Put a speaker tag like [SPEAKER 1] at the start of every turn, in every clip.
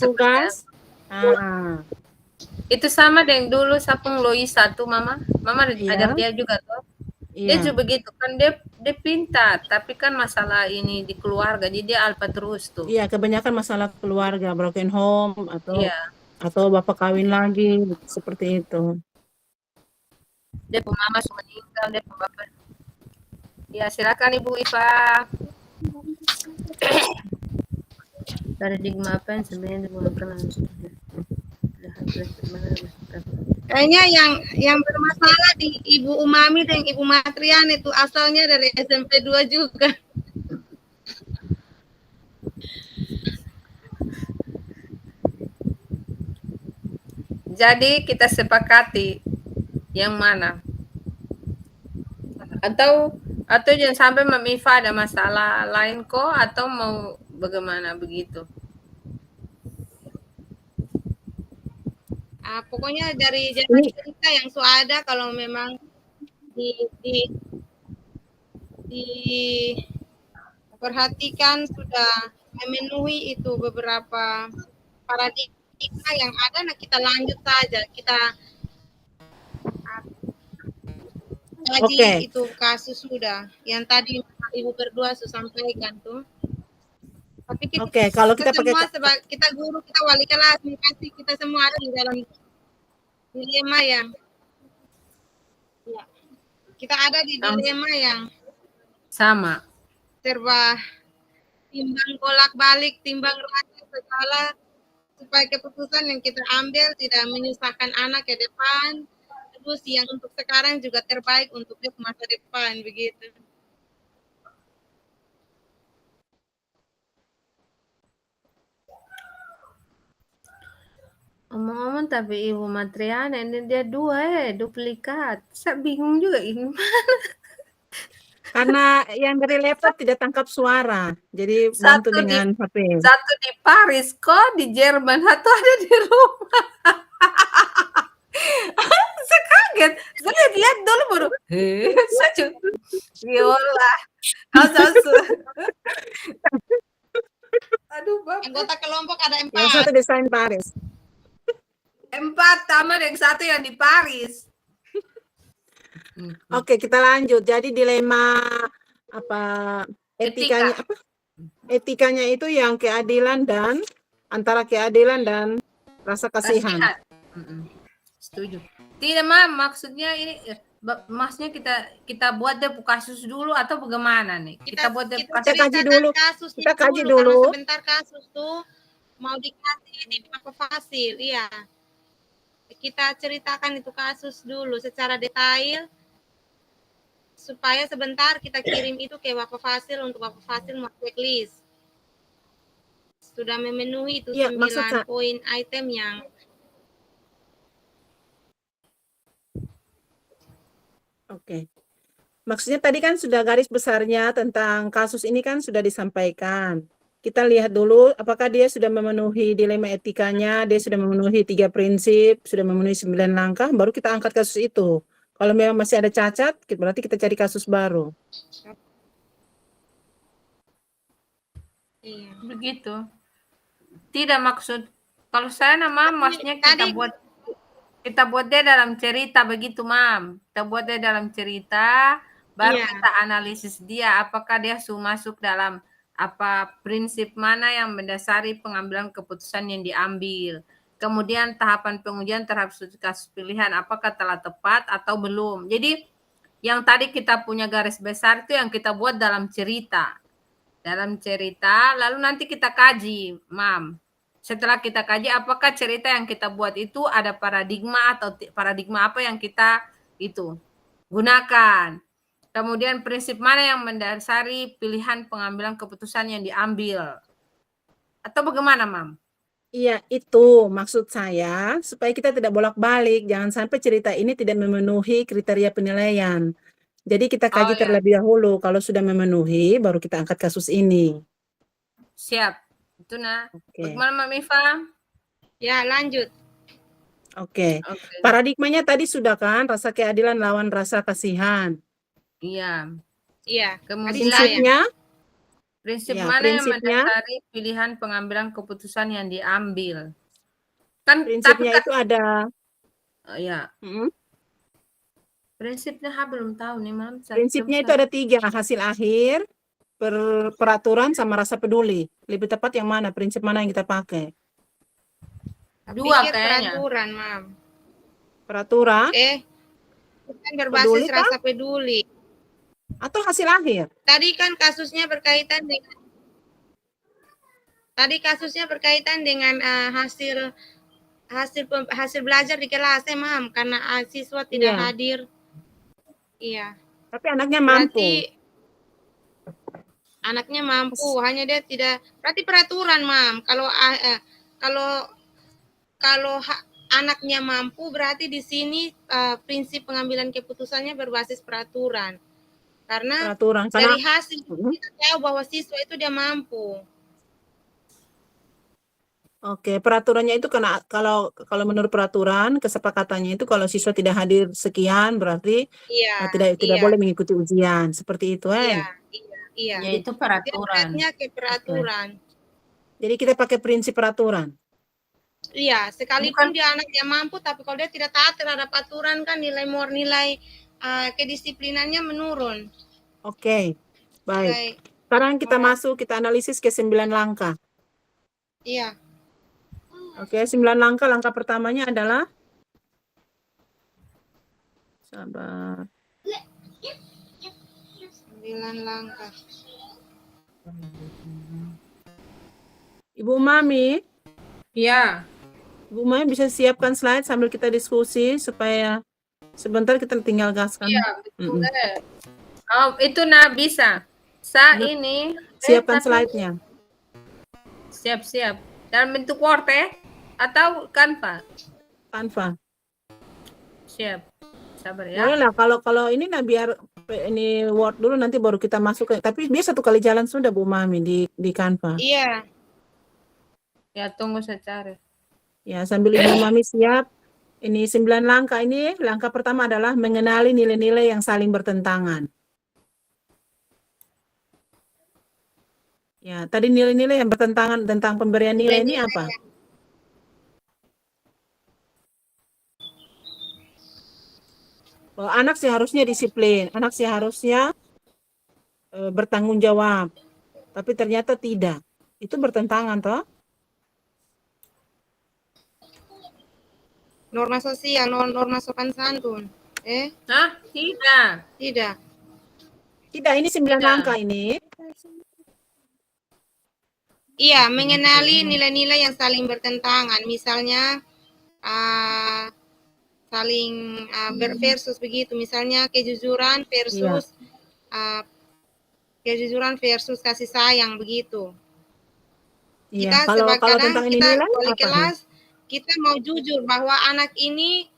[SPEAKER 1] seperti
[SPEAKER 2] tugas.
[SPEAKER 1] itu sama dengan dulu Sapung Loisa tuh Mama. Mama
[SPEAKER 2] Iya,
[SPEAKER 1] ajar dia juga tuh. Dia
[SPEAKER 2] iya.
[SPEAKER 1] juga begitu kan dia pintar, tapi kan masalah ini di keluarga jadi dia alpa terus tuh.
[SPEAKER 2] Iya, kebanyakan masalah keluarga, broken home
[SPEAKER 1] Iya,
[SPEAKER 2] atau bapak kawin lagi seperti itu.
[SPEAKER 1] dia mama sudah meninggal, dia bapak. Ya silakan Ibu Iva. Paradigma apa yang sebenarnya digunakan
[SPEAKER 3] Kayaknya yang bermasalah di Ibu Umami dan Ibu Matrian itu asalnya dari SMP 2 juga.
[SPEAKER 1] Jadi kita sepakati yang mana? Atau jangan sampai Mamifa ada masalah lain kok atau mau bagaimana begitu?
[SPEAKER 3] Pokoknya dari jalan cerita yang sudah ada kalau memang diperhatikan sudah memenuhi itu beberapa paradigma yang ada, nah kita lanjut saja, kita kaji itu kasus sudah yang tadi Ibu berdua sudah sampaikan tuh. Tapi
[SPEAKER 2] kalau kita
[SPEAKER 3] semua kita guru, kita wali kelas, kita semua ada di dalam dilema yang kita ada di dilema yang
[SPEAKER 1] sama,
[SPEAKER 3] serba timbang bolak-balik, timbang rasa segala supaya keputusan yang kita ambil tidak menyusahkan anak ke depan, terus yang untuk sekarang juga terbaik untuk masa depan begitu.
[SPEAKER 1] Omong-omong tapi Ibu Matriana ini dia dua duplikat. Saya bingung juga ini.
[SPEAKER 2] Karena yang dari laptop tidak tangkap suara, jadi bantu dengan HP.
[SPEAKER 1] Satu di Paris kok, di Jerman, satu ada di rumah. Saya kaget, saya lihat dulu baru, saya juga, yolah, aduh Bapak.
[SPEAKER 3] Anggota kelompok ada 4.
[SPEAKER 2] Yang satu desain Paris.
[SPEAKER 1] 4 tambah yang satu yang di Paris.
[SPEAKER 2] Oke, kita lanjut. Jadi dilema etikanya etikanya itu yang keadilan dan antara keadilan dan rasa kasihan.
[SPEAKER 1] Setuju. Tidak Mam, maksudnya ini maksudnya kita buat dia kasus dulu atau bagaimana nih? Kita buat dia
[SPEAKER 2] kita kaji dulu. Kita kaji dulu.
[SPEAKER 3] Sebentar kasus tuh mau dikasih di apa fasil, iya. Kita ceritakan itu kasus dulu secara detail supaya sebentar kita kirim itu ke Bapak Fasil untuk Bapak Fasil mau checklist. Sudah memenuhi itu 9 poin item yang
[SPEAKER 2] Oke. Maksudnya tadi kan sudah garis besarnya tentang kasus ini kan sudah disampaikan. Kita lihat dulu apakah dia sudah memenuhi dilema etikanya, dia sudah memenuhi 3 prinsip, sudah memenuhi 9 langkah, baru kita angkat kasus itu. Kalau memang masih ada cacat, berarti kita cari kasus baru.
[SPEAKER 1] Iya. Begitu. Tidak maksud, kalau saya maksudnya kita buat dia dalam cerita begitu Mam. Kita buat dia dalam cerita, baru kita analisis dia apakah dia masuk dalam prinsip mana yang mendasari pengambilan keputusan yang diambil. Kemudian tahapan pengujian terhadap kasus pilihan apakah telah tepat atau belum. Jadi yang tadi kita punya garis besar itu yang kita buat dalam cerita. Lalu nanti kita kaji, Mam. Setelah kita kaji apakah cerita yang kita buat itu ada paradigma atau paradigma apa yang kita itu gunakan. Kemudian prinsip mana yang mendasari pilihan pengambilan keputusan yang diambil. Atau bagaimana, Mam?
[SPEAKER 2] Iya, itu maksud saya supaya kita tidak bolak-balik, jangan sampai cerita ini tidak memenuhi kriteria penilaian. Jadi kita kaji terlebih dahulu, kalau sudah memenuhi baru kita angkat kasus ini.
[SPEAKER 1] Siap. Itu bagaimana Mam Iva?
[SPEAKER 3] Ya, lanjut.
[SPEAKER 2] Oke. Paradigmanya tadi sudah kan, rasa keadilan lawan rasa kasihan.
[SPEAKER 1] Iya.
[SPEAKER 3] Iya.
[SPEAKER 2] Prinsipnya
[SPEAKER 1] Prinsip
[SPEAKER 2] Ya,
[SPEAKER 1] mana yang
[SPEAKER 2] prinsipnya,
[SPEAKER 1] mendasari pilihan pengambilan keputusan yang diambil? Kan tapi
[SPEAKER 2] prinsipnya
[SPEAKER 1] kan
[SPEAKER 2] itu ada,
[SPEAKER 1] ya,
[SPEAKER 2] mm,
[SPEAKER 1] prinsipnya belum tahu nih, Mam.
[SPEAKER 2] prinsipnya itu ada 3, hasil akhir, peraturan, sama rasa peduli. Lebih tepat yang mana? Prinsip mana yang kita pakai?
[SPEAKER 1] Dua
[SPEAKER 3] Pikir
[SPEAKER 1] kayaknya.
[SPEAKER 3] peraturan, Mam.
[SPEAKER 2] Peraturan,
[SPEAKER 3] Bukan berbasis
[SPEAKER 2] peduli kah?
[SPEAKER 3] rasa peduli.
[SPEAKER 2] Atau hasil akhir?
[SPEAKER 3] Tadi kan kasusnya berkaitan dengan hasil belajar di kelas, Mam, karena siswa tidak
[SPEAKER 2] Iya,
[SPEAKER 3] hadir. Iya.
[SPEAKER 2] tapi anaknya mampu.
[SPEAKER 3] Berarti anaknya mampu, hanya dia tidak. Berarti peraturan, Mam. Kalau anaknya mampu, berarti di sini prinsip pengambilan keputusannya berbasis peraturan. Karena
[SPEAKER 2] Peraturan, karena
[SPEAKER 3] dari hasil kita tahu bahwa siswa itu dia mampu.
[SPEAKER 2] Oke, peraturannya itu karena kalau menurut peraturan kesepakatannya itu kalau siswa tidak hadir sekian berarti tidak
[SPEAKER 3] Iya,
[SPEAKER 2] boleh mengikuti ujian. Seperti itu,
[SPEAKER 3] iya.
[SPEAKER 1] Ya
[SPEAKER 2] Jadi,
[SPEAKER 1] itu
[SPEAKER 3] Dia
[SPEAKER 1] peraturan.
[SPEAKER 3] beratnya ke peraturan.
[SPEAKER 2] jadi kita pakai prinsip peraturan.
[SPEAKER 3] Iya, sekalipun dia anaknya mampu, tapi kalau dia tidak taat terhadap aturan kan nilai kedisiplinannya menurun.
[SPEAKER 2] Oke, baik.
[SPEAKER 3] Baik.
[SPEAKER 2] Sekarang kita masuk, kita analisis ke 9 langkah.
[SPEAKER 3] Iya.
[SPEAKER 2] Oke, 9 langkah. Langkah pertamanya adalah sabar.
[SPEAKER 3] 9 langkah.
[SPEAKER 2] Ibu Mami,
[SPEAKER 1] Ya.
[SPEAKER 2] Ibu Mami bisa siapkan slide sambil kita diskusi supaya sebentar kita tinggal gaskan.
[SPEAKER 1] Iya, betul. Oh, itu bisa. Ini
[SPEAKER 2] siapkan slide-nya.
[SPEAKER 1] Siap. Dalam bentuk Word atau Canva?
[SPEAKER 2] Canva.
[SPEAKER 1] Siap. Sabar ya.
[SPEAKER 2] Boleh lah, kalau ini biar ini Word dulu nanti baru kita masuk tapi dia 1 kali jalan sudah Bu Mami di Canva.
[SPEAKER 3] Iya.
[SPEAKER 1] Ya, tunggu saya cari.
[SPEAKER 2] Ya, sambil Ibu Mami siap. Ini 9 langkah ini. Langkah pertama adalah mengenali nilai-nilai yang saling bertentangan. Ya, tadi nilai-nilai yang bertentangan tentang pemberian nilai ini apa? Bahwa anak seharusnya disiplin, anak seharusnya bertanggung jawab, tapi ternyata tidak. Itu bertentangan toh?
[SPEAKER 3] Norma sosial, norma sopan santun.
[SPEAKER 1] Tidak.
[SPEAKER 3] Tidak.
[SPEAKER 2] Tidak, ini 9 langkah ini.
[SPEAKER 3] Iya, mengenali nilai-nilai yang saling bertentangan. Misalnya saling versus begitu. Misalnya kejujuran versus kasih sayang begitu.
[SPEAKER 2] Iya,
[SPEAKER 3] Kita
[SPEAKER 2] kalau tentang ini nilai
[SPEAKER 3] wali
[SPEAKER 2] apa?
[SPEAKER 3] kelas, kita mau jujur bahwa anak ini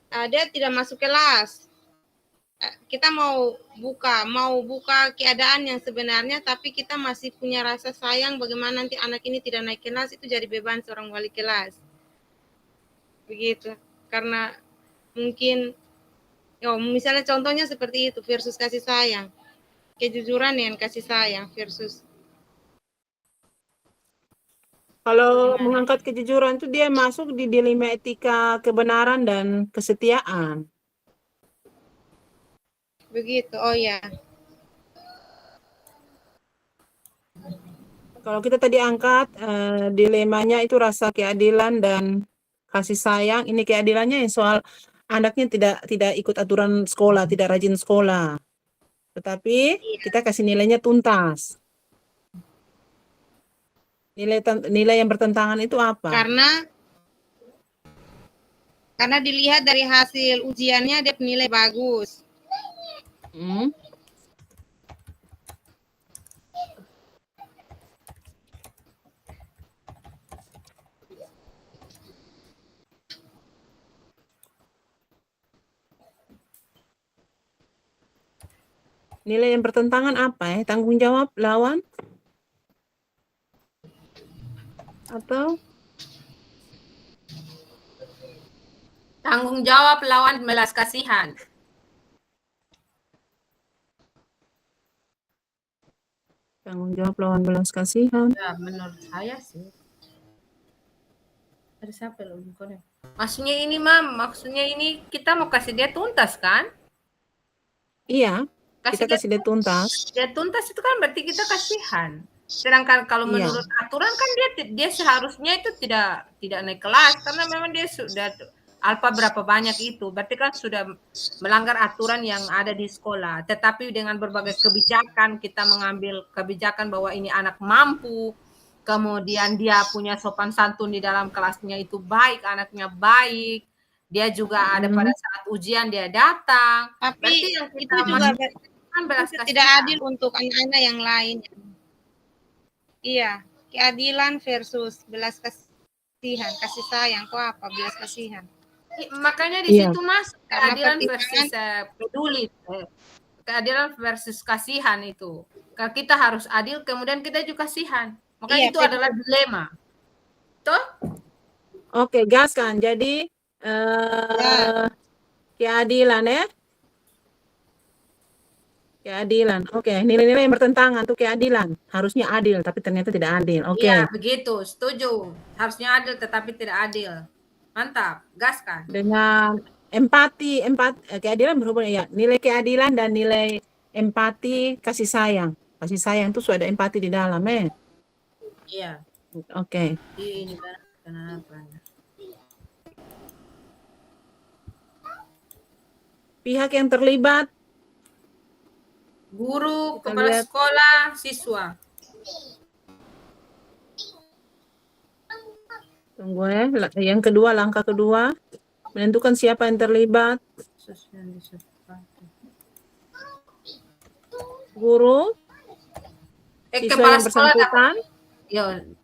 [SPEAKER 3] dia tidak masuk kelas. Kita mau buka keadaan yang sebenarnya, tapi kita masih punya rasa sayang bagaimana nanti anak ini tidak naik kelas, itu jadi beban seorang wali kelas. Begitu. Karena mungkin misalnya contohnya seperti itu, versus kasih sayang. Kejujuran dengan kasih sayang versus.
[SPEAKER 2] Kalau mengangkat kejujuran itu dia masuk di dilema etika kebenaran dan kesetiaan.
[SPEAKER 3] Begitu, oh ya.
[SPEAKER 2] Kalau kita tadi angkat dilemanya itu rasa keadilan dan kasih sayang. Ini keadilannya yang soal anaknya tidak ikut aturan sekolah, tidak rajin sekolah. Tetapi kita kasih nilainya tuntas. Nilai yang bertentangan itu apa?
[SPEAKER 3] Karena dilihat dari hasil ujiannya dia nilai bagus.
[SPEAKER 2] Nilai yang bertentangan apa? Tanggung jawab lawan? Atau?
[SPEAKER 1] Tanggung jawab lawan belas kasihan.
[SPEAKER 2] Tanggung jawab lawan belas kasihan.
[SPEAKER 1] Ya, menurut saya sih. Ada siapa loh? Maksudnya ini, Mam, maksudnya ini kita mau kasih dia tuntas kan?
[SPEAKER 2] Iya, kita kasih dia tuntas.
[SPEAKER 1] Dia tuntas itu kan berarti kita kasihan. Sedangkan kalau
[SPEAKER 2] Iya.
[SPEAKER 1] menurut aturan kan dia seharusnya itu tidak naik kelas karena memang dia sudah alfa berapa banyak itu. Berarti kan sudah melanggar aturan yang ada di sekolah. Tetapi dengan berbagai kebijakan kita mengambil kebijakan bahwa ini anak mampu, kemudian dia punya sopan santun di dalam kelasnya itu baik, anaknya baik. Dia juga ada pada saat ujian dia datang.
[SPEAKER 3] Tapi
[SPEAKER 1] berarti yang
[SPEAKER 3] itu
[SPEAKER 1] kita
[SPEAKER 3] juga
[SPEAKER 1] kan belas
[SPEAKER 3] tidak adil untuk anak-anak yang lain. Iya, keadilan versus belas kasihan, kasih sayang. Kok apa belas kasihan?
[SPEAKER 1] Makanya di situ masuk keadilan versus peduli. Keadilan versus kasihan itu. Kalau kita harus adil, kemudian kita juga kasihan. Makanya itu adalah dilema. Tuh?
[SPEAKER 2] Oke, gaskan. Jadi keadilan ya. Keadilan. Oke, nilai-nilai yang bertentangan tuh keadilan. Harusnya adil, tapi ternyata tidak adil. Oke.
[SPEAKER 1] Iya, begitu. Setuju. Harusnya adil, tetapi tidak adil. Mantap. Gaskan.
[SPEAKER 2] Dengan empati, keadilan berhubungan ya. Nilai keadilan dan nilai empati, kasih sayang. Kasih sayang itu sudah ada empati di dalam,
[SPEAKER 1] Iya.
[SPEAKER 2] Oke.
[SPEAKER 1] Ini kenapa?
[SPEAKER 2] Pihak yang terlibat,
[SPEAKER 1] guru, kepala sekolah, siswa.
[SPEAKER 2] Tunggu ya. Yang kedua, langkah kedua, menentukan siapa yang terlibat. Guru, siswa
[SPEAKER 1] kepala
[SPEAKER 2] yang bersangkutan.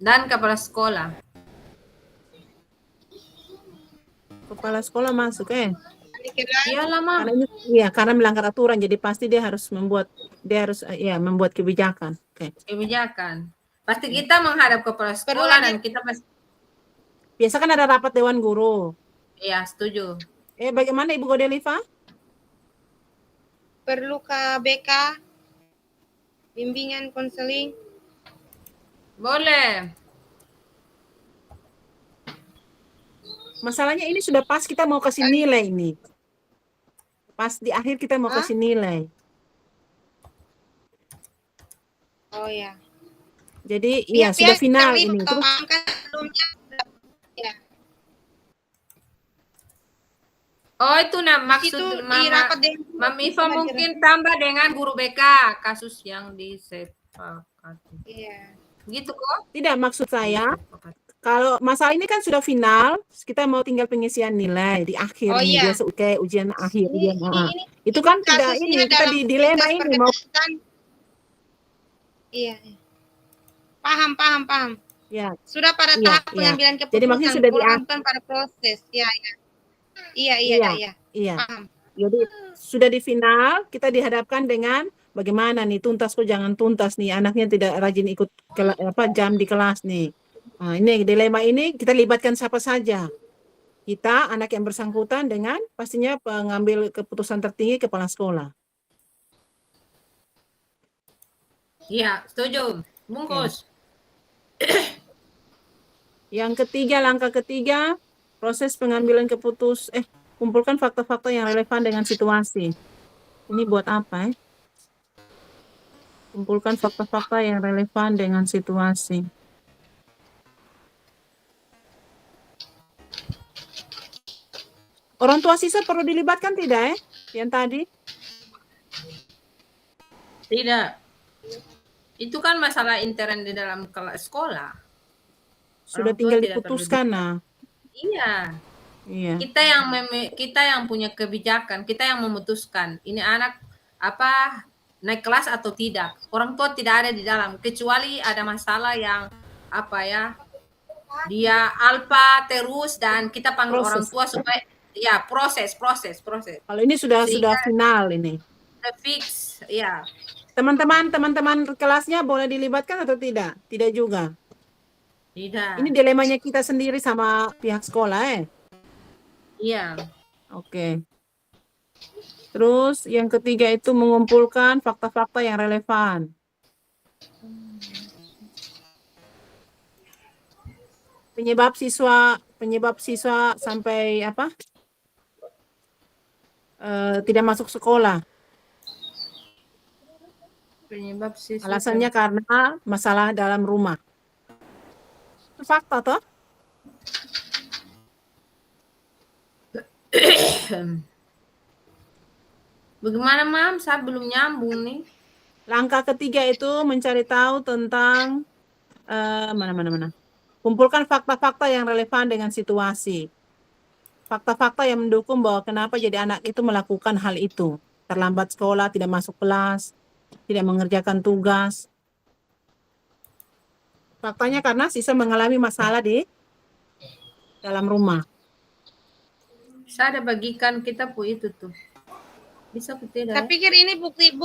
[SPEAKER 1] Dan kepala sekolah.
[SPEAKER 2] Kepala sekolah masuk
[SPEAKER 1] Iyalah, Mam.
[SPEAKER 2] Karena melanggar aturan, jadi pasti dia harus membuat kebijakan.
[SPEAKER 1] Kebijakan. Pasti kita menghadap kepala sekolah dan kita pasti.
[SPEAKER 2] Biasa kan ada rapat dewan guru.
[SPEAKER 1] Iya, setuju.
[SPEAKER 2] Bagaimana Ibu Godeliva?
[SPEAKER 3] Perlu KBK, bimbingan konseling.
[SPEAKER 1] Boleh.
[SPEAKER 2] Masalahnya ini sudah pas kita mau kasih nilai ini. Pas di akhir kita mau kasih nilai.
[SPEAKER 3] Oh ya.
[SPEAKER 2] Jadi sudah final ini. Terus
[SPEAKER 1] itu maksud Mam Iva mungkin tambah dengan guru BK kasus yang disepakati.
[SPEAKER 3] Iya.
[SPEAKER 1] Gitu kok?
[SPEAKER 2] Tidak, maksud saya kalau masalah ini kan sudah final, kita mau tinggal pengisian nilai di akhir dia kayak ujian akhir. Itu kan tidak ini kita di dilema ini mau.
[SPEAKER 3] Iya. Paham.
[SPEAKER 2] Ya.
[SPEAKER 3] Sudah pada tahap pengambilan keputusan.
[SPEAKER 2] Jadi maksudnya sudah
[SPEAKER 3] bukan pada proses. Iya. Paham.
[SPEAKER 2] Jadi sudah di final, kita dihadapkan dengan bagaimana nih tuntas kok jangan tuntas nih, anaknya tidak rajin ikut jam di kelas nih. Nah, ini dilema ini kita libatkan siapa saja. Kita, anak yang bersangkutan dengan pastinya pengambil keputusan tertinggi kepala sekolah.
[SPEAKER 1] Iya, setuju. Bungkus.
[SPEAKER 2] Yang ketiga, langkah ketiga, proses pengambilan kumpulkan fakta-fakta yang relevan dengan situasi. Ini buat apa? Kumpulkan fakta-fakta yang relevan dengan situasi. Orang tua siswa perlu dilibatkan tidak yang tadi?
[SPEAKER 1] Tidak. Itu kan masalah intern di dalam sekolah.
[SPEAKER 2] Sudah tinggal diputuskan
[SPEAKER 1] Iya. Kita yang punya kebijakan, kita yang memutuskan ini anak naik kelas atau tidak. Orang tua tidak ada di dalam kecuali ada masalah yang dia alfa terus dan kita panggil orang tua supaya proses.
[SPEAKER 2] Kalau ini sudah final ini.
[SPEAKER 1] Sudah fix, ya.
[SPEAKER 2] Teman-teman kelasnya boleh dilibatkan atau tidak? Tidak juga.
[SPEAKER 1] Tidak.
[SPEAKER 2] Ini dilemanya kita sendiri sama pihak sekolah
[SPEAKER 1] Iya.
[SPEAKER 2] Oke. Terus yang ketiga itu mengumpulkan fakta-fakta yang relevan. Penyebab siswa sampai apa? Tidak masuk sekolah.
[SPEAKER 1] Penyebab siswa
[SPEAKER 2] Alasannya karena masalah dalam rumah. Itu fakta toh?
[SPEAKER 1] Bagaimana, Mam? Saya belum nyambung nih.
[SPEAKER 2] Langkah ketiga itu mencari tahu tentang mana. Kumpulkan fakta-fakta yang relevan dengan situasi. Fakta-fakta yang mendukung bahwa kenapa jadi anak itu melakukan hal itu. Terlambat sekolah, tidak masuk kelas, tidak mengerjakan tugas. Faktanya karena siswa mengalami masalah di dalam rumah.
[SPEAKER 3] Saya ada bagikan kita itu tuh.
[SPEAKER 1] Bisa tidak?
[SPEAKER 3] Saya pikir ini bukti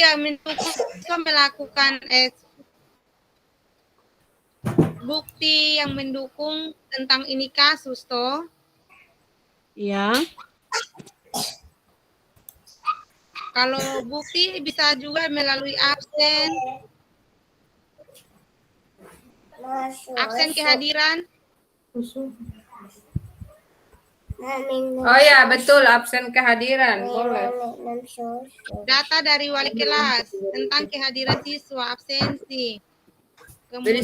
[SPEAKER 3] yang mendukung siswa melakukan bukti yang mendukung tentang ini kasus toh.
[SPEAKER 2] Iya.
[SPEAKER 3] Kalau bukti bisa juga melalui absen kehadiran.
[SPEAKER 1] Oh ya, betul, absen kehadiran. Boleh.
[SPEAKER 3] Data dari wali kelas tentang kehadiran siswa, absensi. Kemudian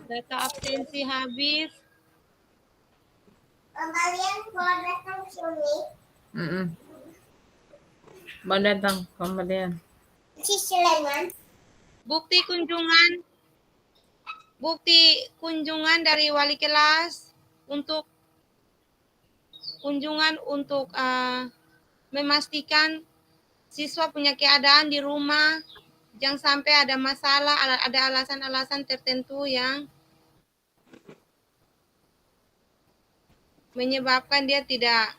[SPEAKER 3] data absensi habis.
[SPEAKER 1] Mau datang kemudian.
[SPEAKER 3] Bukti kunjungan dari wali kelas untuk memastikan siswa punya keadaan di rumah, jangan sampai ada masalah, ada alasan-alasan tertentu yang menyebabkan dia tidak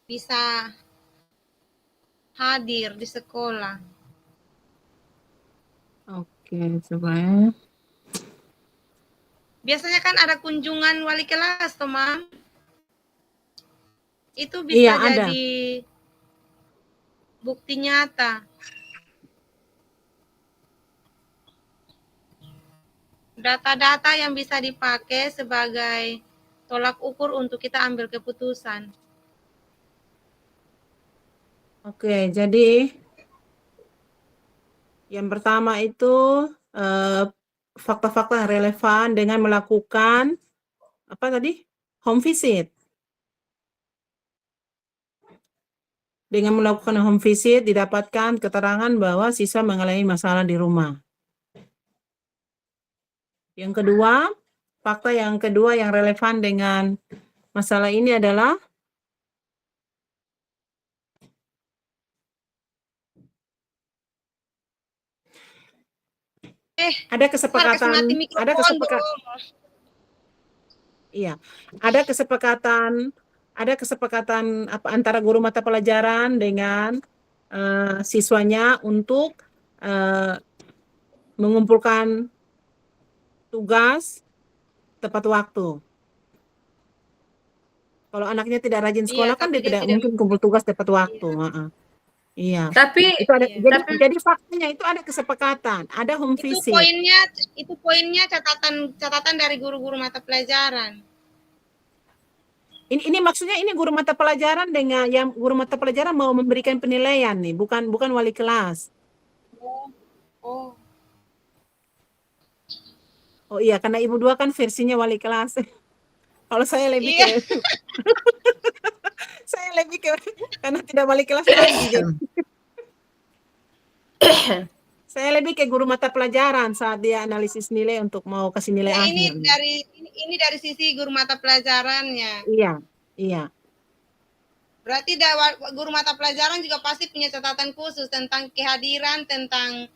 [SPEAKER 3] bisa hadir di sekolah.
[SPEAKER 2] Oke, coba.
[SPEAKER 3] Biasanya kan ada kunjungan wali kelas, teman. Itu bisa jadi bukti nyata. Data-data yang bisa dipakai sebagai tolak ukur untuk kita ambil keputusan.
[SPEAKER 2] Oke, jadi yang pertama itu fakta-fakta yang relevan dengan melakukan apa tadi? Home visit. Dengan melakukan home visit didapatkan keterangan bahwa siswa mengalami masalah di rumah. Yang kedua, fakta yang kedua yang relevan dengan masalah ini adalah ada kesepakatan apa antara guru mata pelajaran dengan siswanya untuk mengumpulkan tugas tepat waktu. Kalau anaknya tidak rajin sekolah kan dia tidak mungkin kumpul tugas tepat waktu. Iya.
[SPEAKER 1] Tapi
[SPEAKER 2] jadi faktanya itu ada kesepakatan, ada home visit.
[SPEAKER 3] Itu poinnya catatan dari guru-guru mata pelajaran.
[SPEAKER 2] Ini maksudnya ini guru mata pelajaran dengan yang guru mata pelajaran mau memberikan penilaian nih, bukan wali kelas. Oh iya, karena ibu dua kan versinya wali kelas. Kalau saya lebih karena tidak wali kelas lagi. Saya lebih ke guru mata pelajaran saat dia analisis nilai untuk mau kasih nilai akhir.
[SPEAKER 3] Ini dari sisi guru mata pelajarannya.
[SPEAKER 2] Iya.
[SPEAKER 3] Berarti guru mata pelajaran juga pasti punya catatan khusus tentang kehadiran, tentang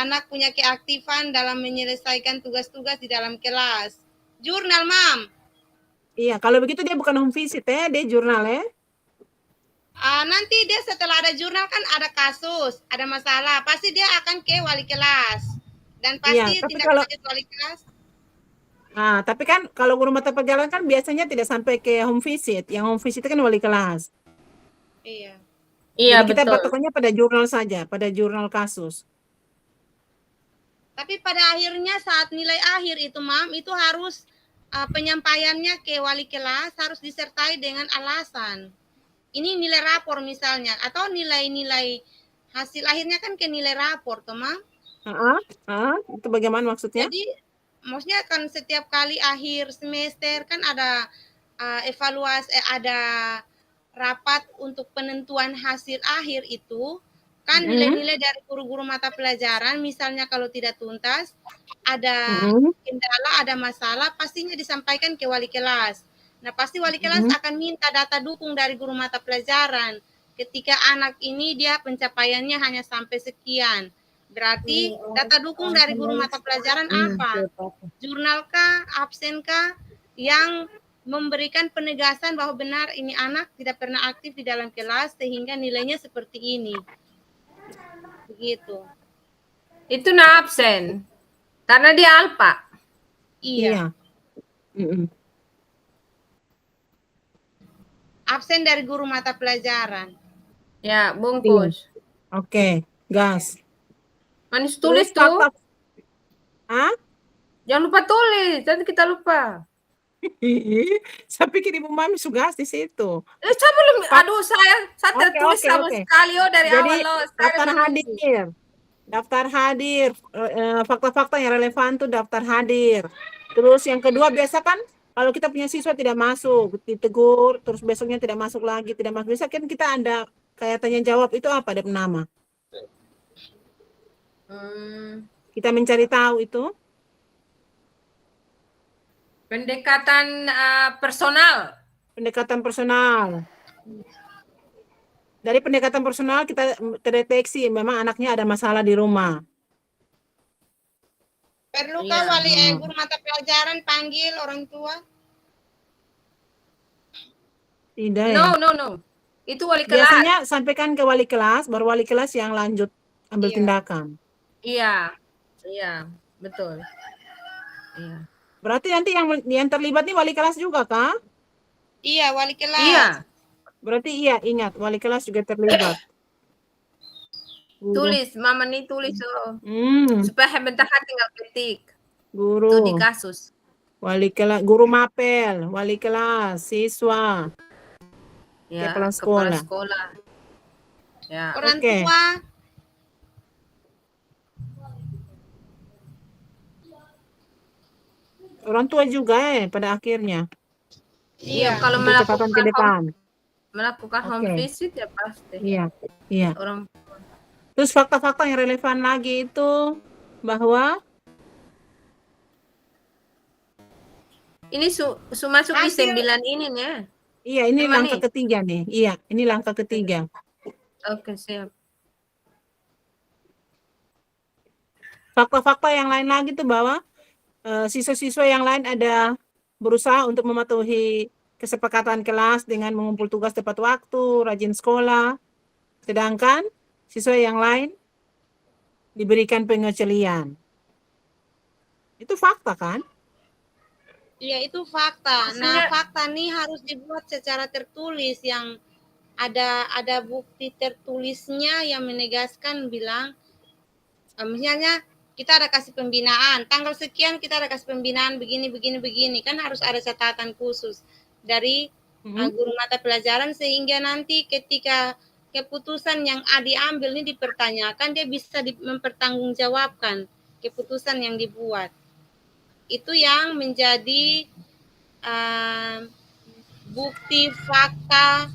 [SPEAKER 3] anak punya keaktifan dalam menyelesaikan tugas-tugas di dalam kelas. Jurnal, Mam.
[SPEAKER 2] Iya, kalau begitu dia bukan home visit dia jurnal ya.
[SPEAKER 3] Nanti dia setelah ada jurnal kan ada kasus, ada masalah, pasti dia akan ke wali kelas dan pasti tindak lanjut wali kelas.
[SPEAKER 2] Ah, tapi kan kalau guru mata pelajaran kan biasanya tidak sampai ke home visit. Yang home visit itu kan wali kelas.
[SPEAKER 3] Iya.
[SPEAKER 1] Iya,
[SPEAKER 2] Jadi kita
[SPEAKER 1] betul.
[SPEAKER 2] patokannya pada jurnal saja, pada jurnal kasus.
[SPEAKER 3] Tapi pada akhirnya saat nilai akhir itu, Mam, itu harus penyampaiannya ke wali kelas harus disertai dengan alasan. Ini nilai rapor misalnya, atau nilai-nilai hasil akhirnya kan ke nilai rapor, toh, Mam.
[SPEAKER 2] Itu bagaimana maksudnya?
[SPEAKER 3] Jadi maksudnya kan setiap kali akhir semester kan ada evaluasi, ada rapat untuk penentuan hasil akhir itu kan nilai-nilai dari guru-guru mata pelajaran, misalnya kalau tidak tuntas, ada kendala, ada masalah, pastinya disampaikan ke wali kelas. Nah, pasti wali kelas akan minta data dukung dari guru mata pelajaran. Ketika anak ini dia pencapaiannya hanya sampai sekian. Berarti data dukung dari guru mata pelajaran apa? Jurnal kah, absen kah, yang memberikan penegasan bahwa benar ini anak tidak pernah aktif di dalam kelas sehingga nilainya seperti ini. Begitu.
[SPEAKER 1] Itu na absen. Karena dia alpa.
[SPEAKER 3] Iya. Absen dari guru mata pelajaran.
[SPEAKER 1] Ya, bungkus.
[SPEAKER 2] Oke, gas.
[SPEAKER 1] Manis
[SPEAKER 2] Terus
[SPEAKER 1] tulis tuh. Jangan lupa tulis, nanti kita lupa.
[SPEAKER 2] Saya pikir Ibu Mami sugas di situ.
[SPEAKER 1] Saya belum, aduh saya tidak tulis sama
[SPEAKER 2] Oke.
[SPEAKER 1] sekali dari
[SPEAKER 2] Jadi,
[SPEAKER 1] awal loh.
[SPEAKER 2] daftar hadir. Daftar hadir, fakta-fakta yang relevan tuh daftar hadir. Terus yang kedua biasa kan kalau kita punya siswa tidak masuk, ditegur, terus besoknya tidak masuk lagi, tidak masuk. Biasa kan kita ada kayak tanya jawab, itu apa ada nama? Kita mencari tahu itu.
[SPEAKER 1] Pendekatan personal.
[SPEAKER 2] Pendekatan personal. Dari pendekatan personal kita terdeteksi memang anaknya ada masalah di rumah.
[SPEAKER 3] Perlukah guru mata pelajaran panggil orang tua?
[SPEAKER 2] Tidak ya?
[SPEAKER 1] No. Itu wali kelas.
[SPEAKER 2] Biasanya sampaikan ke wali kelas, baru wali kelas yang lanjut ambil tindakan.
[SPEAKER 1] Iya, betul. Iya.
[SPEAKER 2] Berarti nanti yang terlibat nih wali kelas juga, kah?
[SPEAKER 3] Iya, wali kelas.
[SPEAKER 1] Iya.
[SPEAKER 2] Berarti iya, ingat, wali kelas juga terlibat.
[SPEAKER 1] Tulis, Mama nih tulis supaya bentar tinggal ketik.
[SPEAKER 2] Guru.
[SPEAKER 1] Itu di kasus.
[SPEAKER 2] Wali kelas, guru mapel, wali kelas, siswa.
[SPEAKER 1] Ya,
[SPEAKER 2] kepala sekolah.
[SPEAKER 3] Ya. Orang tua.
[SPEAKER 2] Orang tua juga pada akhirnya.
[SPEAKER 1] Iya, kalau melakukan home visit ya pasti.
[SPEAKER 2] Iya.
[SPEAKER 1] Orang.
[SPEAKER 2] Terus fakta-fakta yang relevan lagi itu bahwa
[SPEAKER 1] ini masuk di 9 ini nih.
[SPEAKER 2] Iya, ini langkah ketiga nih. Iya, ini langkah ketiga.
[SPEAKER 1] Oke, siap.
[SPEAKER 2] Fakta-fakta yang lain lagi tuh bahwa siswa-siswa yang lain ada berusaha untuk mematuhi kesepakatan kelas dengan mengumpul tugas tepat waktu, rajin sekolah. Sedangkan siswa yang lain diberikan pengecualian. Itu fakta kan?
[SPEAKER 3] Iya, itu fakta. Nah, fakta nih harus dibuat secara tertulis yang ada bukti tertulisnya yang menegaskan bilang misalnya kita ada kasih pembinaan, tanggal sekian kita ada kasih pembinaan begini kan harus ada catatan khusus dari guru mata pelajaran sehingga nanti ketika keputusan yang diambil ini dipertanyakan dia bisa mempertanggungjawabkan keputusan yang dibuat. Itu yang menjadi bukti fakta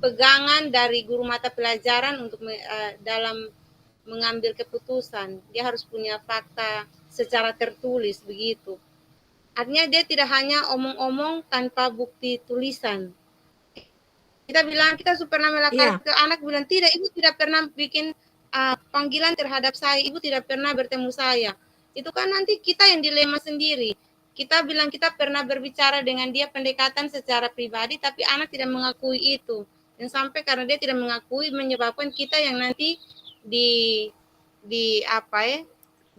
[SPEAKER 3] pegangan dari guru mata pelajaran untuk dalam mengambil keputusan. Dia harus punya fakta secara tertulis begitu. Artinya dia tidak hanya omong-omong tanpa bukti tulisan. Kita bilang kita pernah melakukan ke anak bilang tidak, ibu tidak pernah bikin panggilan terhadap saya, ibu tidak pernah bertemu saya. Itu kan nanti kita yang dilema sendiri. Kita bilang kita pernah berbicara dengan dia pendekatan secara pribadi, tapi anak tidak mengakui itu. Dan sampai karena dia tidak mengakui menyebabkan kita yang nanti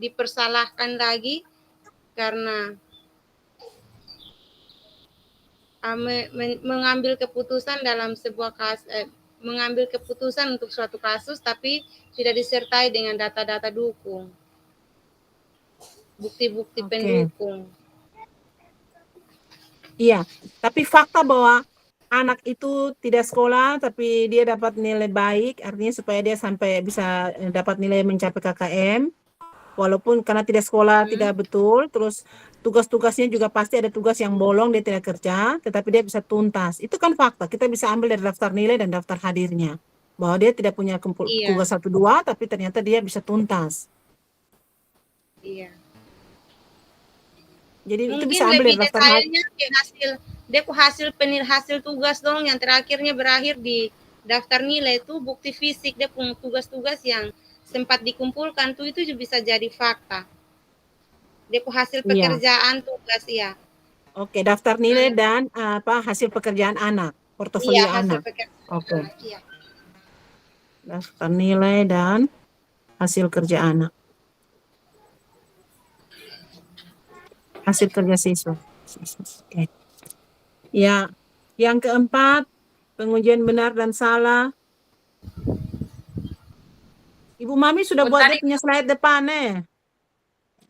[SPEAKER 3] dipersalahkan lagi karena mengambil keputusan dalam sebuah kasus, mengambil keputusan untuk suatu kasus tapi tidak disertai dengan data-data dukung, bukti-bukti pendukung.
[SPEAKER 2] Iya, tapi fakta bahwa anak itu tidak sekolah tapi dia dapat nilai baik, artinya supaya dia sampai bisa dapat nilai mencapai KKM, walaupun karena tidak sekolah tidak betul, terus tugas-tugasnya juga pasti ada tugas yang bolong, dia tidak kerja, tetapi dia bisa tuntas. Itu kan fakta, kita bisa ambil dari daftar nilai dan daftar hadirnya, bahwa dia tidak punya tugas 1-2, tapi ternyata dia bisa tuntas.
[SPEAKER 3] Iya.
[SPEAKER 2] Jadi itu
[SPEAKER 3] Mungkin
[SPEAKER 2] bisa ambil
[SPEAKER 3] lebih
[SPEAKER 2] dari daftar
[SPEAKER 3] detailnya hasil tugas dong yang terakhirnya berakhir di daftar nilai itu bukti fisik dia punya tugas-tugas yang sempat dikumpulkan tuh itu juga bisa jadi fakta. Dia hasil pekerjaan tugas ya.
[SPEAKER 2] Oke, daftar nilai dan hasil pekerjaan anak, portofolio anak. Oke.
[SPEAKER 3] Iya.
[SPEAKER 2] Daftar nilai dan hasil kerja anak. Hasil kerja siswa. Oke. Ya, yang keempat, pengujian benar dan salah. Ibu Mami sudah buat dia punya slide depan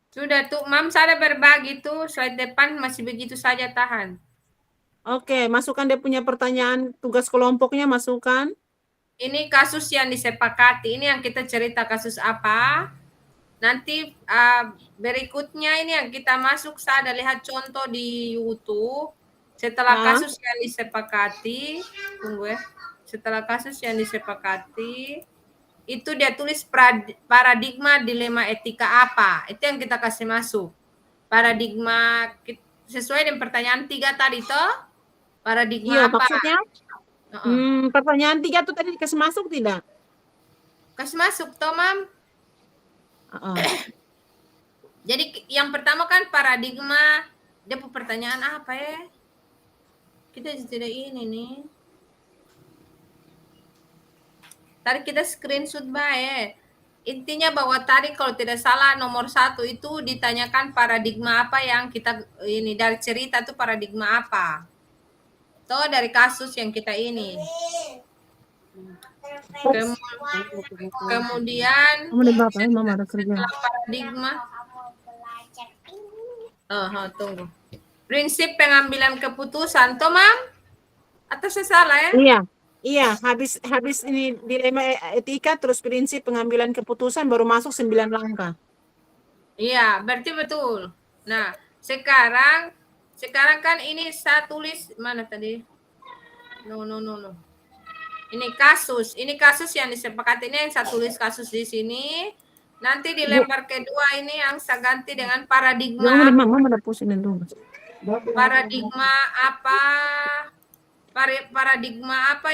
[SPEAKER 1] Sudah tuh, Mam, saya berbagi tuh slide depan masih begitu saja tahan.
[SPEAKER 2] Oke, masukkan dia punya pertanyaan tugas kelompoknya, masukkan.
[SPEAKER 1] Ini kasus yang disepakati, ini yang kita cerita kasus apa. Nanti berikutnya ini yang kita masuk, saya ada lihat contoh di YouTube. Setelah kasus yang disepakati, tunggu ya. Setelah kasus yang disepakati, itu dia tulis paradigma dilema etika apa. Itu yang kita kasih masuk. Paradigma sesuai dengan pertanyaan 3 tadi toh. Paradigma apa?
[SPEAKER 2] Maksudnya? Pertanyaan 3 tuh tadi dikasih masuk tidak?
[SPEAKER 1] Kasih masuk toh, Mam. Jadi yang pertama kan paradigma, dia pertanyaan apa ya? Kita tidak ini nih. Tadi kita screenshot baik. Intinya bahwa tadi kalau tidak salah nomor 1 itu ditanyakan paradigma apa yang kita ini dari cerita tuh paradigma apa? Toh dari kasus yang kita ini. Kemudian setelah paradigma. Tunggu. Prinsip pengambilan keputusan, toh, Mam? Atau saya salah ya?
[SPEAKER 2] Iya, habis ini dilema etika terus prinsip pengambilan keputusan baru masuk 9 langkah.
[SPEAKER 1] Iya, berarti betul. Nah, sekarang kan ini saya tulis mana tadi? No. Ini kasus yang disepakati, ini yang saya tulis kasus di sini. Nanti di lembar kedua ini yang saya ganti dengan paradigma. Paradigma apa? Paradigma apa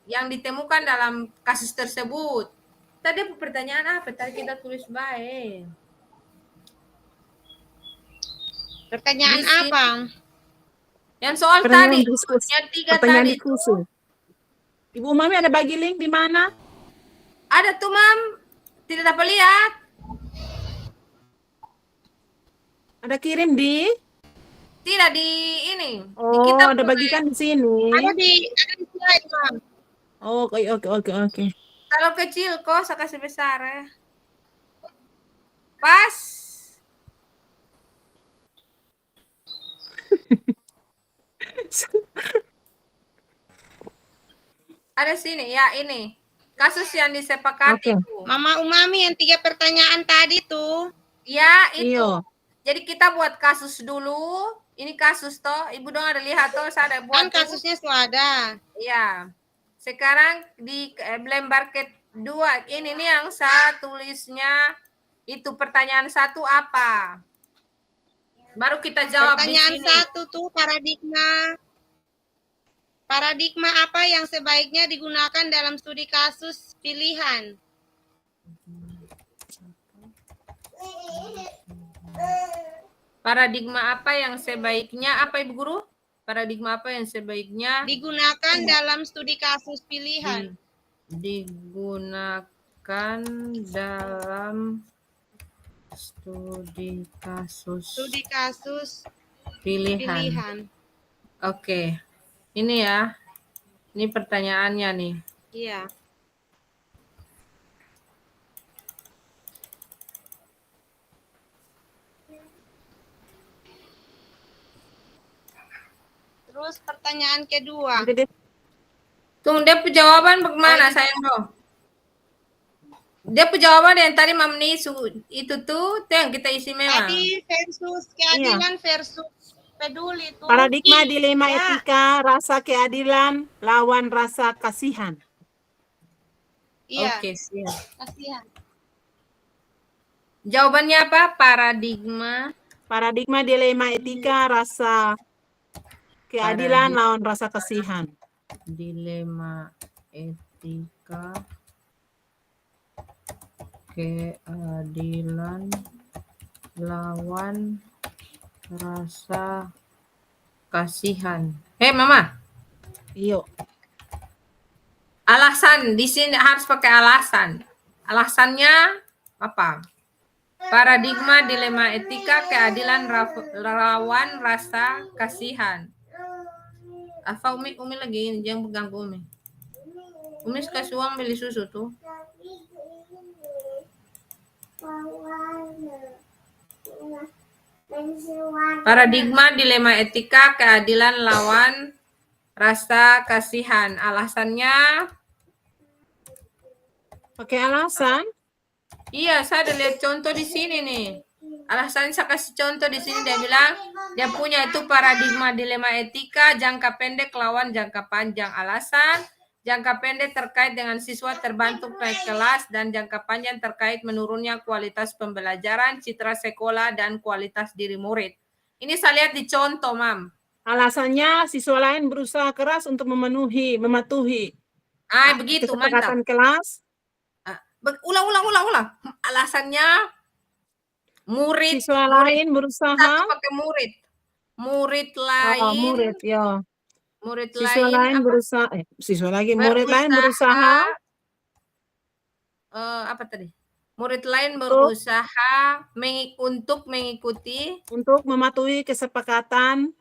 [SPEAKER 1] yang ditemukan dalam kasus tersebut? Tadi pertanyaan apa? Tadi kita tulis baik.
[SPEAKER 3] Pertanyaan apa?
[SPEAKER 1] Yang soal tadi, yang 3
[SPEAKER 2] pertanyaan
[SPEAKER 1] tadi.
[SPEAKER 2] Diskusi. Ibu Mami ada bagi link di mana?
[SPEAKER 1] Ada tuh, Mam. Tidak dapat lihat.
[SPEAKER 2] Ada kirim di?
[SPEAKER 1] Tidak di ini.
[SPEAKER 2] Oh,
[SPEAKER 1] di kita
[SPEAKER 2] ada bagikan di sini.
[SPEAKER 3] Ada di slide, Mam.
[SPEAKER 2] Oh, oke.
[SPEAKER 1] Kalau kecil kok, saya kasih besar ya. Pas. Ada sini ya, ini kasus yang disepakati.
[SPEAKER 3] Mama Umami yang 3 pertanyaan tadi tuh.
[SPEAKER 1] Ya, itu. Iyo. Jadi kita buat kasus dulu. Ini kasus toh, Ibu dong ada lihat toh, saya ada buat.
[SPEAKER 3] Kan kasusnya sudah ada.
[SPEAKER 1] Iya. Sekarang di lembar kedua ini nih yang saya tulisnya itu pertanyaan 1 apa? Baru kita jawab
[SPEAKER 3] pertanyaan
[SPEAKER 1] di sini.
[SPEAKER 3] 1 tuh paradigma apa yang sebaiknya digunakan dalam studi kasus pilihan?
[SPEAKER 1] Paradigma apa yang sebaiknya apa, Ibu Guru? Paradigma apa yang sebaiknya
[SPEAKER 3] digunakan dalam studi kasus pilihan?
[SPEAKER 1] Digunakan dalam studi kasus
[SPEAKER 3] pilihan.
[SPEAKER 1] Oke. Ini ya. Ini pertanyaannya nih.
[SPEAKER 3] Iya. Terus pertanyaan kedua.
[SPEAKER 2] Nanti dia
[SPEAKER 1] Tunggu, dia jawaban bagaimana sayang dong? Dia jawaban yang tadi Mamni itu tuh yang kita isi memang.
[SPEAKER 3] Tadi versus keadilan versus peduli tuh.
[SPEAKER 2] paradigma dilema
[SPEAKER 3] Ya.
[SPEAKER 2] etika, rasa keadilan lawan rasa kasihan.
[SPEAKER 3] Iya.
[SPEAKER 1] Oke, siap.
[SPEAKER 3] Kasihan.
[SPEAKER 1] Jawabannya apa? Paradigma
[SPEAKER 2] dilema etika, rasa keadilan lawan rasa kasihan.
[SPEAKER 1] Dilema etika, keadilan lawan rasa kasihan. Hei Mama,
[SPEAKER 2] Iyo.
[SPEAKER 1] alasan di sini harus pakai alasan. Alasannya apa? Paradigma dilema etika, keadilan lawan rasa kasihan. Apa Umi lagi jangan mengganggu Umi. Umi kasih uang beli susu tuh. Paradigma dilema etika, keadilan lawan rasa kasihan. Alasannya?
[SPEAKER 2] Pakai alasan?
[SPEAKER 1] Iya, saya ada lihat contoh di sini nih. Alasan saya kasih contoh di sini, dia bilang dia punya itu paradigma dilema etika jangka pendek lawan jangka panjang. Alasan jangka pendek terkait dengan siswa terbantu naik kelas dan jangka panjang terkait menurunnya kualitas pembelajaran, citra sekolah dan kualitas diri murid. Ini saya lihat di contoh, Mam.
[SPEAKER 2] Alasannya siswa lain berusaha keras untuk mematuhi
[SPEAKER 1] Begitu,
[SPEAKER 2] kesepakatan
[SPEAKER 1] mantap.
[SPEAKER 2] kelas.
[SPEAKER 1] Ulang. Alasannya
[SPEAKER 2] Siswa lain berusaha.
[SPEAKER 1] pakai murid. Murid lain.
[SPEAKER 2] Murid, ya.
[SPEAKER 1] Murid
[SPEAKER 2] siswa lain berusaha. Murid lain berusaha.
[SPEAKER 1] Apa tadi? Murid lain berusaha untuk mengikuti.
[SPEAKER 2] Untuk mematuhi kesepakatan.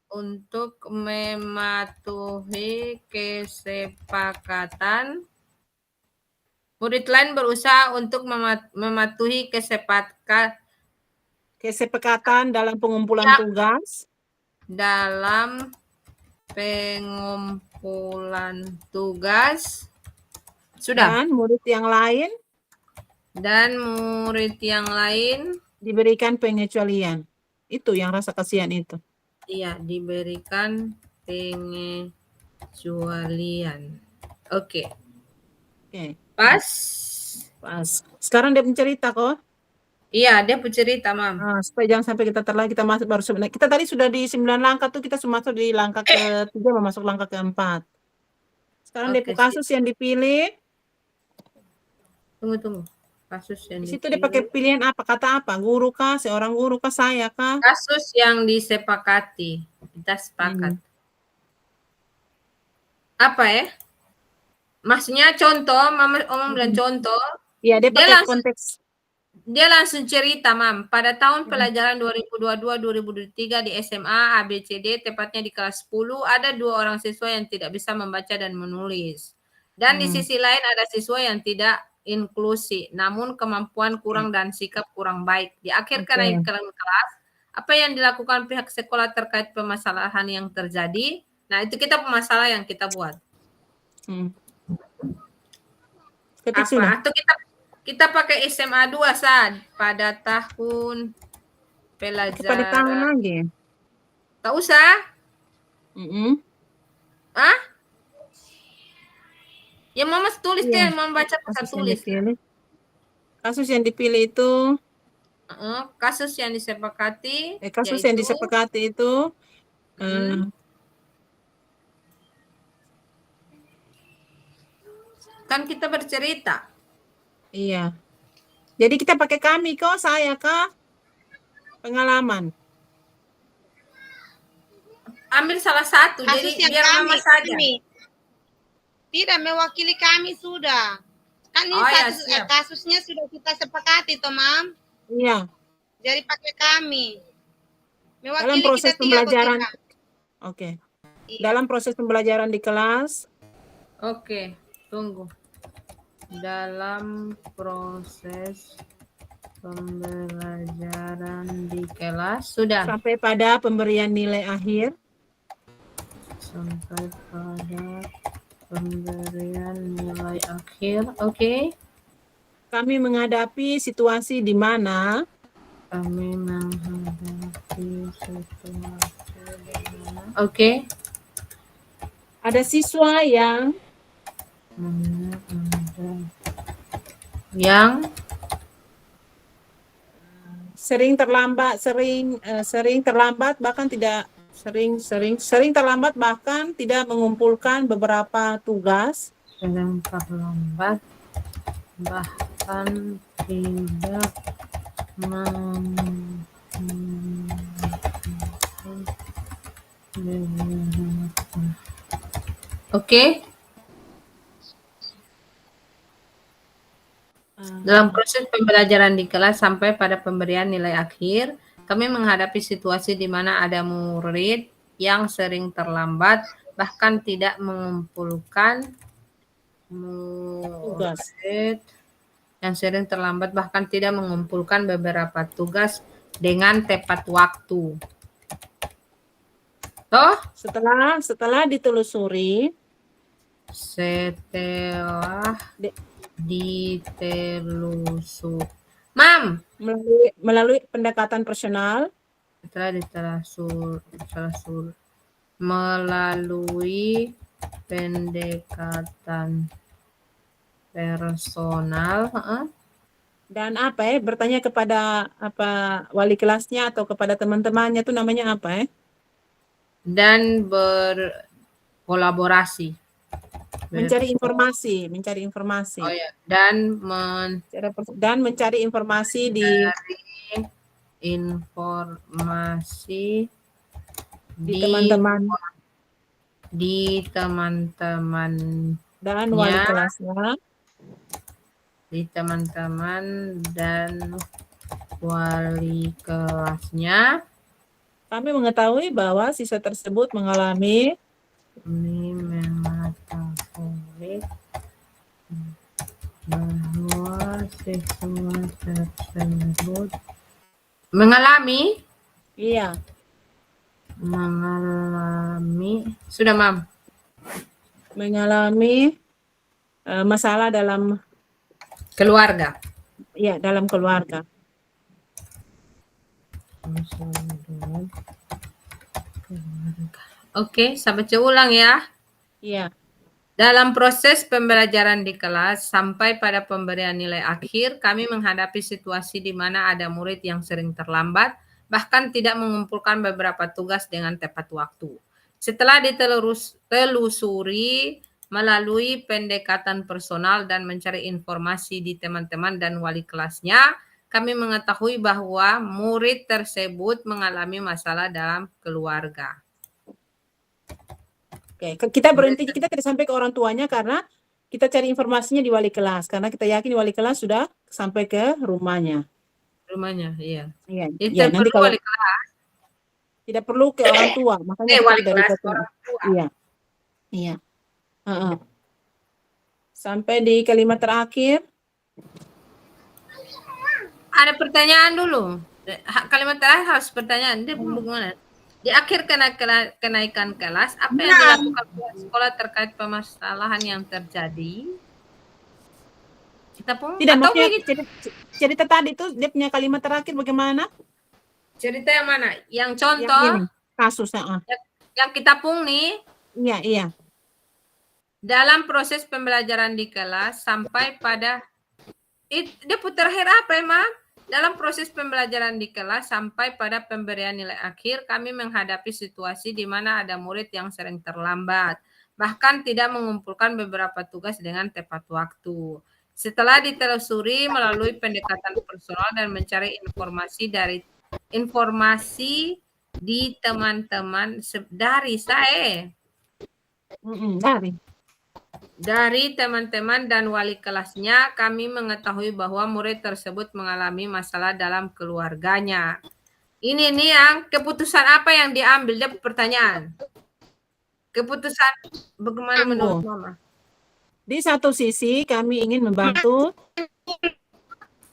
[SPEAKER 1] Untuk mematuhi kesepakatan. Murid lain berusaha untuk mematuhi kesepakatan
[SPEAKER 2] dalam pengumpulan tugas.
[SPEAKER 1] Dalam pengumpulan tugas. Sudah.
[SPEAKER 2] Dan murid yang lain diberikan pengecualian. Itu yang rasa kasihan itu.
[SPEAKER 1] Iya, diberikan pengecualian. Oke. Pas.
[SPEAKER 2] Sekarang dia mencerita kok.
[SPEAKER 1] Iya, dia bercerita, Mam.
[SPEAKER 2] Supaya jangan sampai kita terlambat, kita masuk baru sebenarnya. Kita tadi sudah di 9 langkah tuh, kita masuk di langkah ke-3, masuk langkah ke-4. Sekarang dia kasus yang dipilih.
[SPEAKER 1] Tunggu. Kasus yang
[SPEAKER 2] di situ dia pakai pilihan apa? Kata apa? Guru kah? Seorang guru kah? Saya kah?
[SPEAKER 1] Kasus yang disepakati. Kita sepakat. Apa ya? Maksudnya contoh, Om bilang contoh.
[SPEAKER 2] Iya, dia pakai konteks.
[SPEAKER 1] Dia langsung cerita, Mam. Pada tahun pelajaran 2022-2023 di SMA ABCD, tepatnya di kelas 10, ada 2 orang siswa yang tidak bisa membaca dan menulis. Dan di sisi lain ada siswa yang tidak inklusi, namun kemampuan kurang dan sikap kurang baik. Di akhir kenaikan kelas, apa yang dilakukan pihak sekolah terkait permasalahan yang terjadi? Nah, itu masalah yang kita buat. Atau kita pakai SMA 2 saat pada tahun pelajaran.
[SPEAKER 2] Pada tangan lagi.
[SPEAKER 1] Tak usah. Yang Mama tulis deh, Mama baca pasal tulis.
[SPEAKER 2] Kasus yang dipilih itu.
[SPEAKER 1] Kasus yang disepakati.
[SPEAKER 2] Kasus yang disepakati itu.
[SPEAKER 1] Kan kita bercerita.
[SPEAKER 2] Iya. Jadi kita pakai kami kok, saya kah? Pengalaman.
[SPEAKER 1] Ambil salah satu,
[SPEAKER 3] kasus
[SPEAKER 1] jadi biar Mama saja.
[SPEAKER 3] Tidak mewakili kami sudah. Kan ini kasusnya sudah kita sepakati, toh, Mam?
[SPEAKER 2] Iya.
[SPEAKER 3] Jadi pakai kami.
[SPEAKER 2] Mewakili dalam proses kita pembelajaran. Oke. dalam proses pembelajaran di kelas.
[SPEAKER 1] Oke, tunggu. Dalam proses pembelajaran di kelas sudah.
[SPEAKER 2] Sampai pada pemberian nilai akhir.
[SPEAKER 1] Sampai pada pemberian nilai akhir. Oke.
[SPEAKER 2] Kami menghadapi situasi di mana
[SPEAKER 1] Kami menghadapi situasi di mana. Oke.
[SPEAKER 2] ada siswa yang sering terlambat bahkan tidak sering terlambat bahkan tidak mengumpulkan beberapa tugas.
[SPEAKER 1] sering terlambat bahkan tidak Oke. Dalam proses pembelajaran di kelas sampai pada pemberian nilai akhir, kami menghadapi situasi di mana ada murid yang sering terlambat, bahkan tidak mengumpulkan
[SPEAKER 2] Tugas.
[SPEAKER 1] murid yang sering terlambat, bahkan tidak mengumpulkan beberapa tugas dengan tepat waktu. Toh?
[SPEAKER 2] Setelah ditelusuri,
[SPEAKER 1] Mam,
[SPEAKER 2] melalui pendekatan personal,
[SPEAKER 1] melalui pendekatan personal,
[SPEAKER 2] dan bertanya kepada wali kelasnya atau kepada teman-temannya, itu namanya apa
[SPEAKER 1] dan berkolaborasi.
[SPEAKER 2] Mencari informasi.
[SPEAKER 1] Oh ya, dan
[SPEAKER 2] mencari informasi di teman-teman dan wali kelasnya.
[SPEAKER 1] Di teman-teman dan wali kelasnya.
[SPEAKER 2] Kami mengetahui bahwa siswa tersebut mengalami Iya.
[SPEAKER 1] Sudah, Mam.
[SPEAKER 2] Mengalami masalah dalam
[SPEAKER 1] keluarga.
[SPEAKER 2] Iya, dalam keluarga.
[SPEAKER 1] Oke, saya baca ulang ya.
[SPEAKER 2] Iya.
[SPEAKER 1] Dalam proses pembelajaran di kelas sampai pada pemberian nilai akhir, kami menghadapi situasi di mana ada murid yang sering terlambat, bahkan tidak mengumpulkan beberapa tugas dengan tepat waktu. Setelah ditelusuri melalui pendekatan personal dan mencari informasi di teman-teman dan wali kelasnya, kami mengetahui bahwa murid tersebut mengalami masalah dalam keluarga.
[SPEAKER 2] Oke, kita berhenti, kita tidak sampai ke orang tuanya karena kita cari informasinya di wali kelas, karena kita yakin wali kelas sudah sampai ke rumahnya.
[SPEAKER 1] Iya.
[SPEAKER 2] Iya, nanti kalau wali kelas tidak perlu ke orang tua, makanya
[SPEAKER 1] wali kelas orang tua.
[SPEAKER 2] Iya. Sampai di kalimat terakhir.
[SPEAKER 1] Ada pertanyaan dulu. Kalimat terakhir harus pertanyaan. Dia bagaimana? Di akhir kenaikan kelas, apa yang dilakukan pihak sekolah terkait permasalahan yang terjadi? Kita pun
[SPEAKER 2] tidak, maksudnya cerita tadi itu dia punya kalimat terakhir bagaimana?
[SPEAKER 1] Cerita yang mana? Yang contoh?
[SPEAKER 2] Kasusnya.
[SPEAKER 1] Yang kita pun nih.
[SPEAKER 2] Iya.
[SPEAKER 1] Dalam proses pembelajaran di kelas sampai pada dia terakhir apa emang? Dalam proses pembelajaran di kelas sampai pada pemberian nilai akhir, kami menghadapi situasi di mana ada murid yang sering terlambat, bahkan tidak mengumpulkan beberapa tugas dengan tepat waktu. Setelah ditelusuri melalui pendekatan personal dan mencari informasi di teman-teman dari teman-teman dan wali kelasnya, kami mengetahui bahwa murid tersebut mengalami masalah dalam keluarganya. Ini nih yang keputusan apa yang diambil? Dia pertanyaan. keputusan bagaimana menurut Mama?
[SPEAKER 2] Di satu sisi kami ingin membantu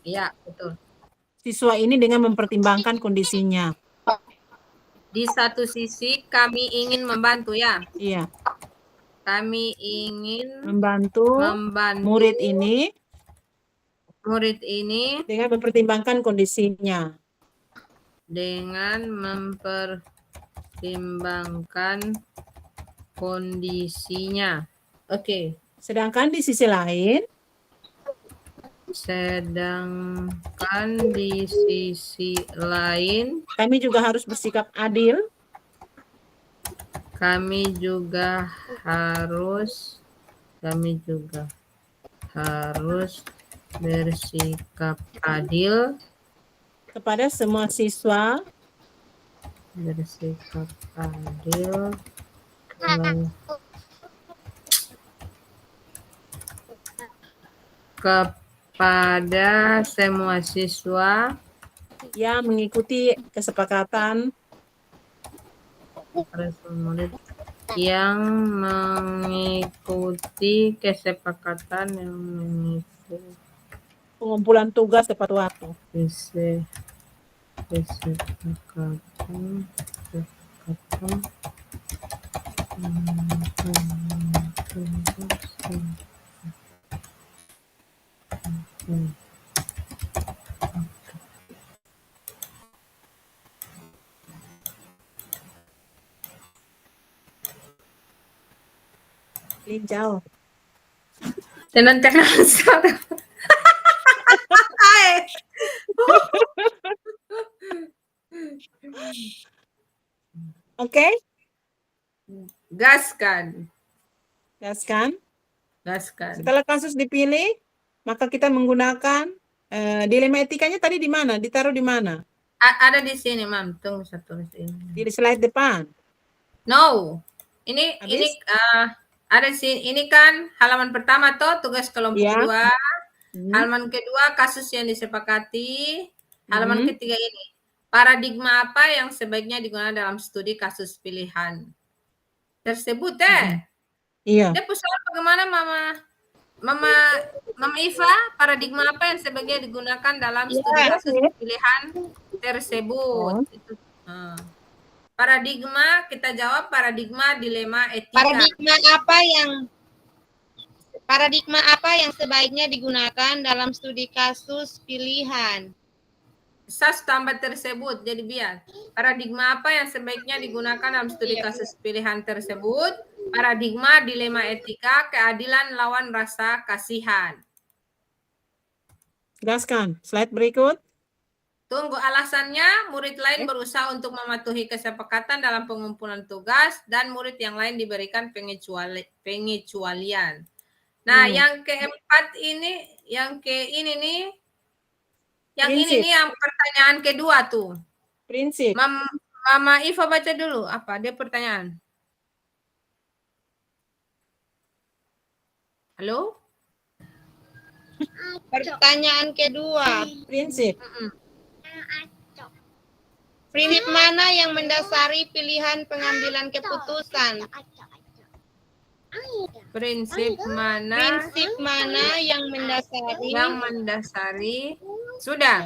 [SPEAKER 1] Iya, betul.
[SPEAKER 2] siswa ini dengan mempertimbangkan kondisinya.
[SPEAKER 1] Di satu sisi kami ingin membantu ya.
[SPEAKER 2] Iya,
[SPEAKER 1] Kami ingin
[SPEAKER 2] membantu
[SPEAKER 1] membantu
[SPEAKER 2] murid ini dengan mempertimbangkan kondisinya.
[SPEAKER 1] dengan mempertimbangkan kondisinya. Oke.
[SPEAKER 2] Sedangkan di sisi lain, kami juga harus bersikap adil.
[SPEAKER 1] Kami juga harus bersikap adil
[SPEAKER 2] kepada semua siswa
[SPEAKER 1] kepada semua siswa
[SPEAKER 2] yang mengikuti kesepakatan
[SPEAKER 1] yang mengikuti kesepakatan
[SPEAKER 2] pengumpulan tugas tepat waktu. Linjau.
[SPEAKER 1] Tenang.
[SPEAKER 2] Oke?
[SPEAKER 1] Gaskan.
[SPEAKER 2] Setelah kasus dipilih, maka kita menggunakan dilema etikanya tadi di mana? Ditaruh di mana?
[SPEAKER 1] Ada di sini, Mam. Tunggu saya tulis ini.
[SPEAKER 2] Di slide depan.
[SPEAKER 1] No. Ini ada sih. Ini kan halaman pertama toh tugas kelompok 2. Halaman kedua kasus yang disepakati. Halaman ketiga ini. Paradigma apa yang sebaiknya digunakan dalam studi kasus pilihan tersebut
[SPEAKER 2] Iya.
[SPEAKER 1] Dia persoalan bagaimana Mama Iva, paradigma apa yang sebaiknya digunakan dalam studi kasus pilihan tersebut? Paradigma, kita jawab paradigma dilema etika.
[SPEAKER 3] Paradigma apa yang sebaiknya digunakan dalam studi kasus pilihan?
[SPEAKER 1] SAS tambah tersebut, jadi biar. Paradigma apa yang sebaiknya digunakan dalam studi kasus pilihan tersebut? Paradigma dilema etika, keadilan lawan rasa kasihan.
[SPEAKER 2] Jelaskan. Slide berikut.
[SPEAKER 1] Tunggu alasannya, murid lain berusaha untuk mematuhi kesepakatan dalam pengumpulan tugas dan murid yang lain diberikan pengecualian. Nah, yang keempat ini, yang ini nih yang pertanyaan kedua tuh.
[SPEAKER 2] Prinsip.
[SPEAKER 1] Mama Iva baca dulu, apa dia pertanyaan? Halo?
[SPEAKER 3] Pertanyaan kedua.
[SPEAKER 2] Prinsip.
[SPEAKER 3] Prinsip mana yang mendasari pilihan pengambilan keputusan?
[SPEAKER 1] Prinsip mana
[SPEAKER 3] yang mendasari?
[SPEAKER 1] Sudah.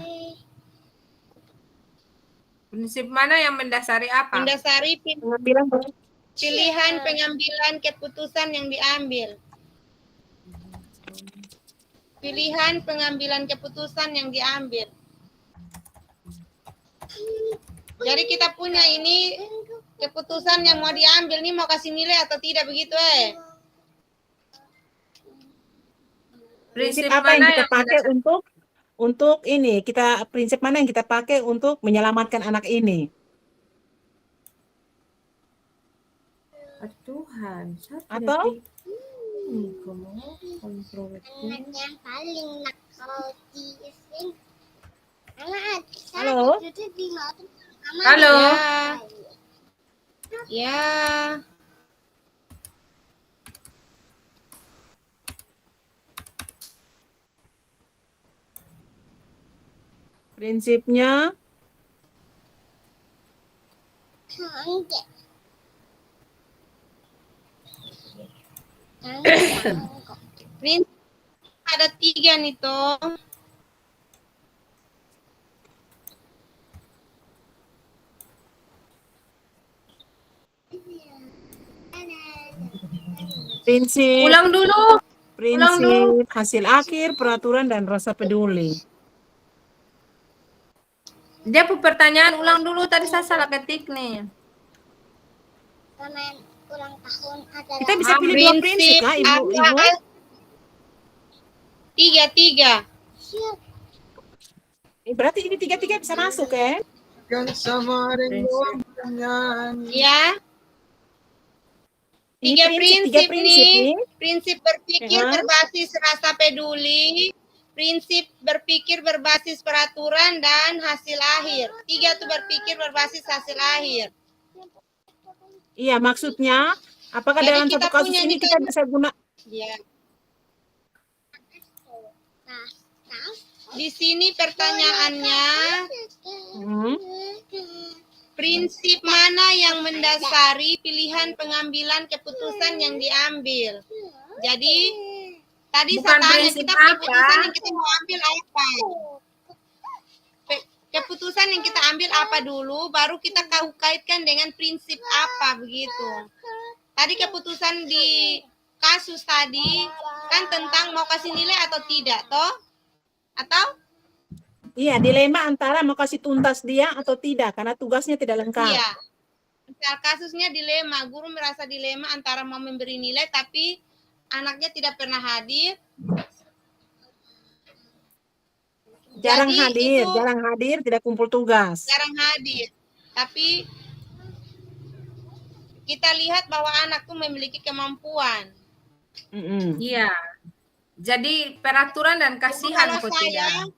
[SPEAKER 1] Prinsip mana yang mendasari apa?
[SPEAKER 3] Mendasari pilihan pengambilan keputusan yang diambil. Pilihan pengambilan keputusan yang diambil. Jadi kita punya ini keputusan yang mau diambil nih, mau kasih nilai atau tidak, begitu
[SPEAKER 2] Prinsip apa yang kita pakai untuk ini? Prinsip mana yang kita pakai untuk menyelamatkan anak ini?
[SPEAKER 1] Tuhan,
[SPEAKER 2] atau
[SPEAKER 4] anak yang paling nakal di sini.
[SPEAKER 3] Halo.
[SPEAKER 1] Halo.
[SPEAKER 3] Ya.
[SPEAKER 2] Prinsipnya
[SPEAKER 3] Prinsip ada 3 nih toh.
[SPEAKER 2] Prinsip,
[SPEAKER 1] Ulang dulu.
[SPEAKER 2] prinsip, hasil akhir, peraturan, dan rasa peduli.
[SPEAKER 1] Dia pertanyaan ulang dulu, tadi saya salah ketik nih.
[SPEAKER 4] Permen ulang tahun adalah
[SPEAKER 2] Kita bisa pilih 2 prinsip kah, Ibu?
[SPEAKER 3] Tiga.
[SPEAKER 2] Berarti ini 3-3 bisa masuk kan?
[SPEAKER 3] Ya.
[SPEAKER 2] Ini
[SPEAKER 3] Tiga
[SPEAKER 2] tiga
[SPEAKER 3] prinsip nih.
[SPEAKER 2] nih.
[SPEAKER 3] Prinsip berpikir berbasis rasa peduli, prinsip berpikir berbasis peraturan, dan hasil akhir. 3 tuh berpikir berbasis hasil akhir.
[SPEAKER 2] Iya, maksudnya apakah
[SPEAKER 3] Jadi
[SPEAKER 2] dalam
[SPEAKER 3] kita
[SPEAKER 2] satu kasus
[SPEAKER 3] punya
[SPEAKER 2] ini
[SPEAKER 3] nih
[SPEAKER 2] kita
[SPEAKER 3] kan-
[SPEAKER 2] bisa guna?
[SPEAKER 3] Ya. Di sini pertanyaannya, prinsip mana yang mendasari pilihan pengambilan keputusan yang diambil? Jadi tadi
[SPEAKER 1] Bukan
[SPEAKER 3] saya tanya
[SPEAKER 1] prinsip
[SPEAKER 3] kita
[SPEAKER 1] apa?
[SPEAKER 3] keputusan yang kita mau ambil apa? Keputusan yang kita ambil apa dulu, baru kita kaitkan dengan prinsip apa begitu. Tadi keputusan di kasus tadi kan tentang mau kasih nilai atau tidak, toh? Atau?
[SPEAKER 2] Iya, dilema antara mau kasih tuntas dia atau tidak karena tugasnya tidak lengkap.
[SPEAKER 3] Iya. Misal kasusnya dilema, guru merasa dilema antara mau memberi nilai tapi anaknya tidak pernah hadir.
[SPEAKER 2] Jarang
[SPEAKER 3] Jadi
[SPEAKER 2] hadir, tidak kumpul tugas.
[SPEAKER 3] Jarang hadir. Tapi kita lihat bahwa anak tuh memiliki kemampuan.
[SPEAKER 1] Iya. Jadi peraturan dan kasihan kok tidak.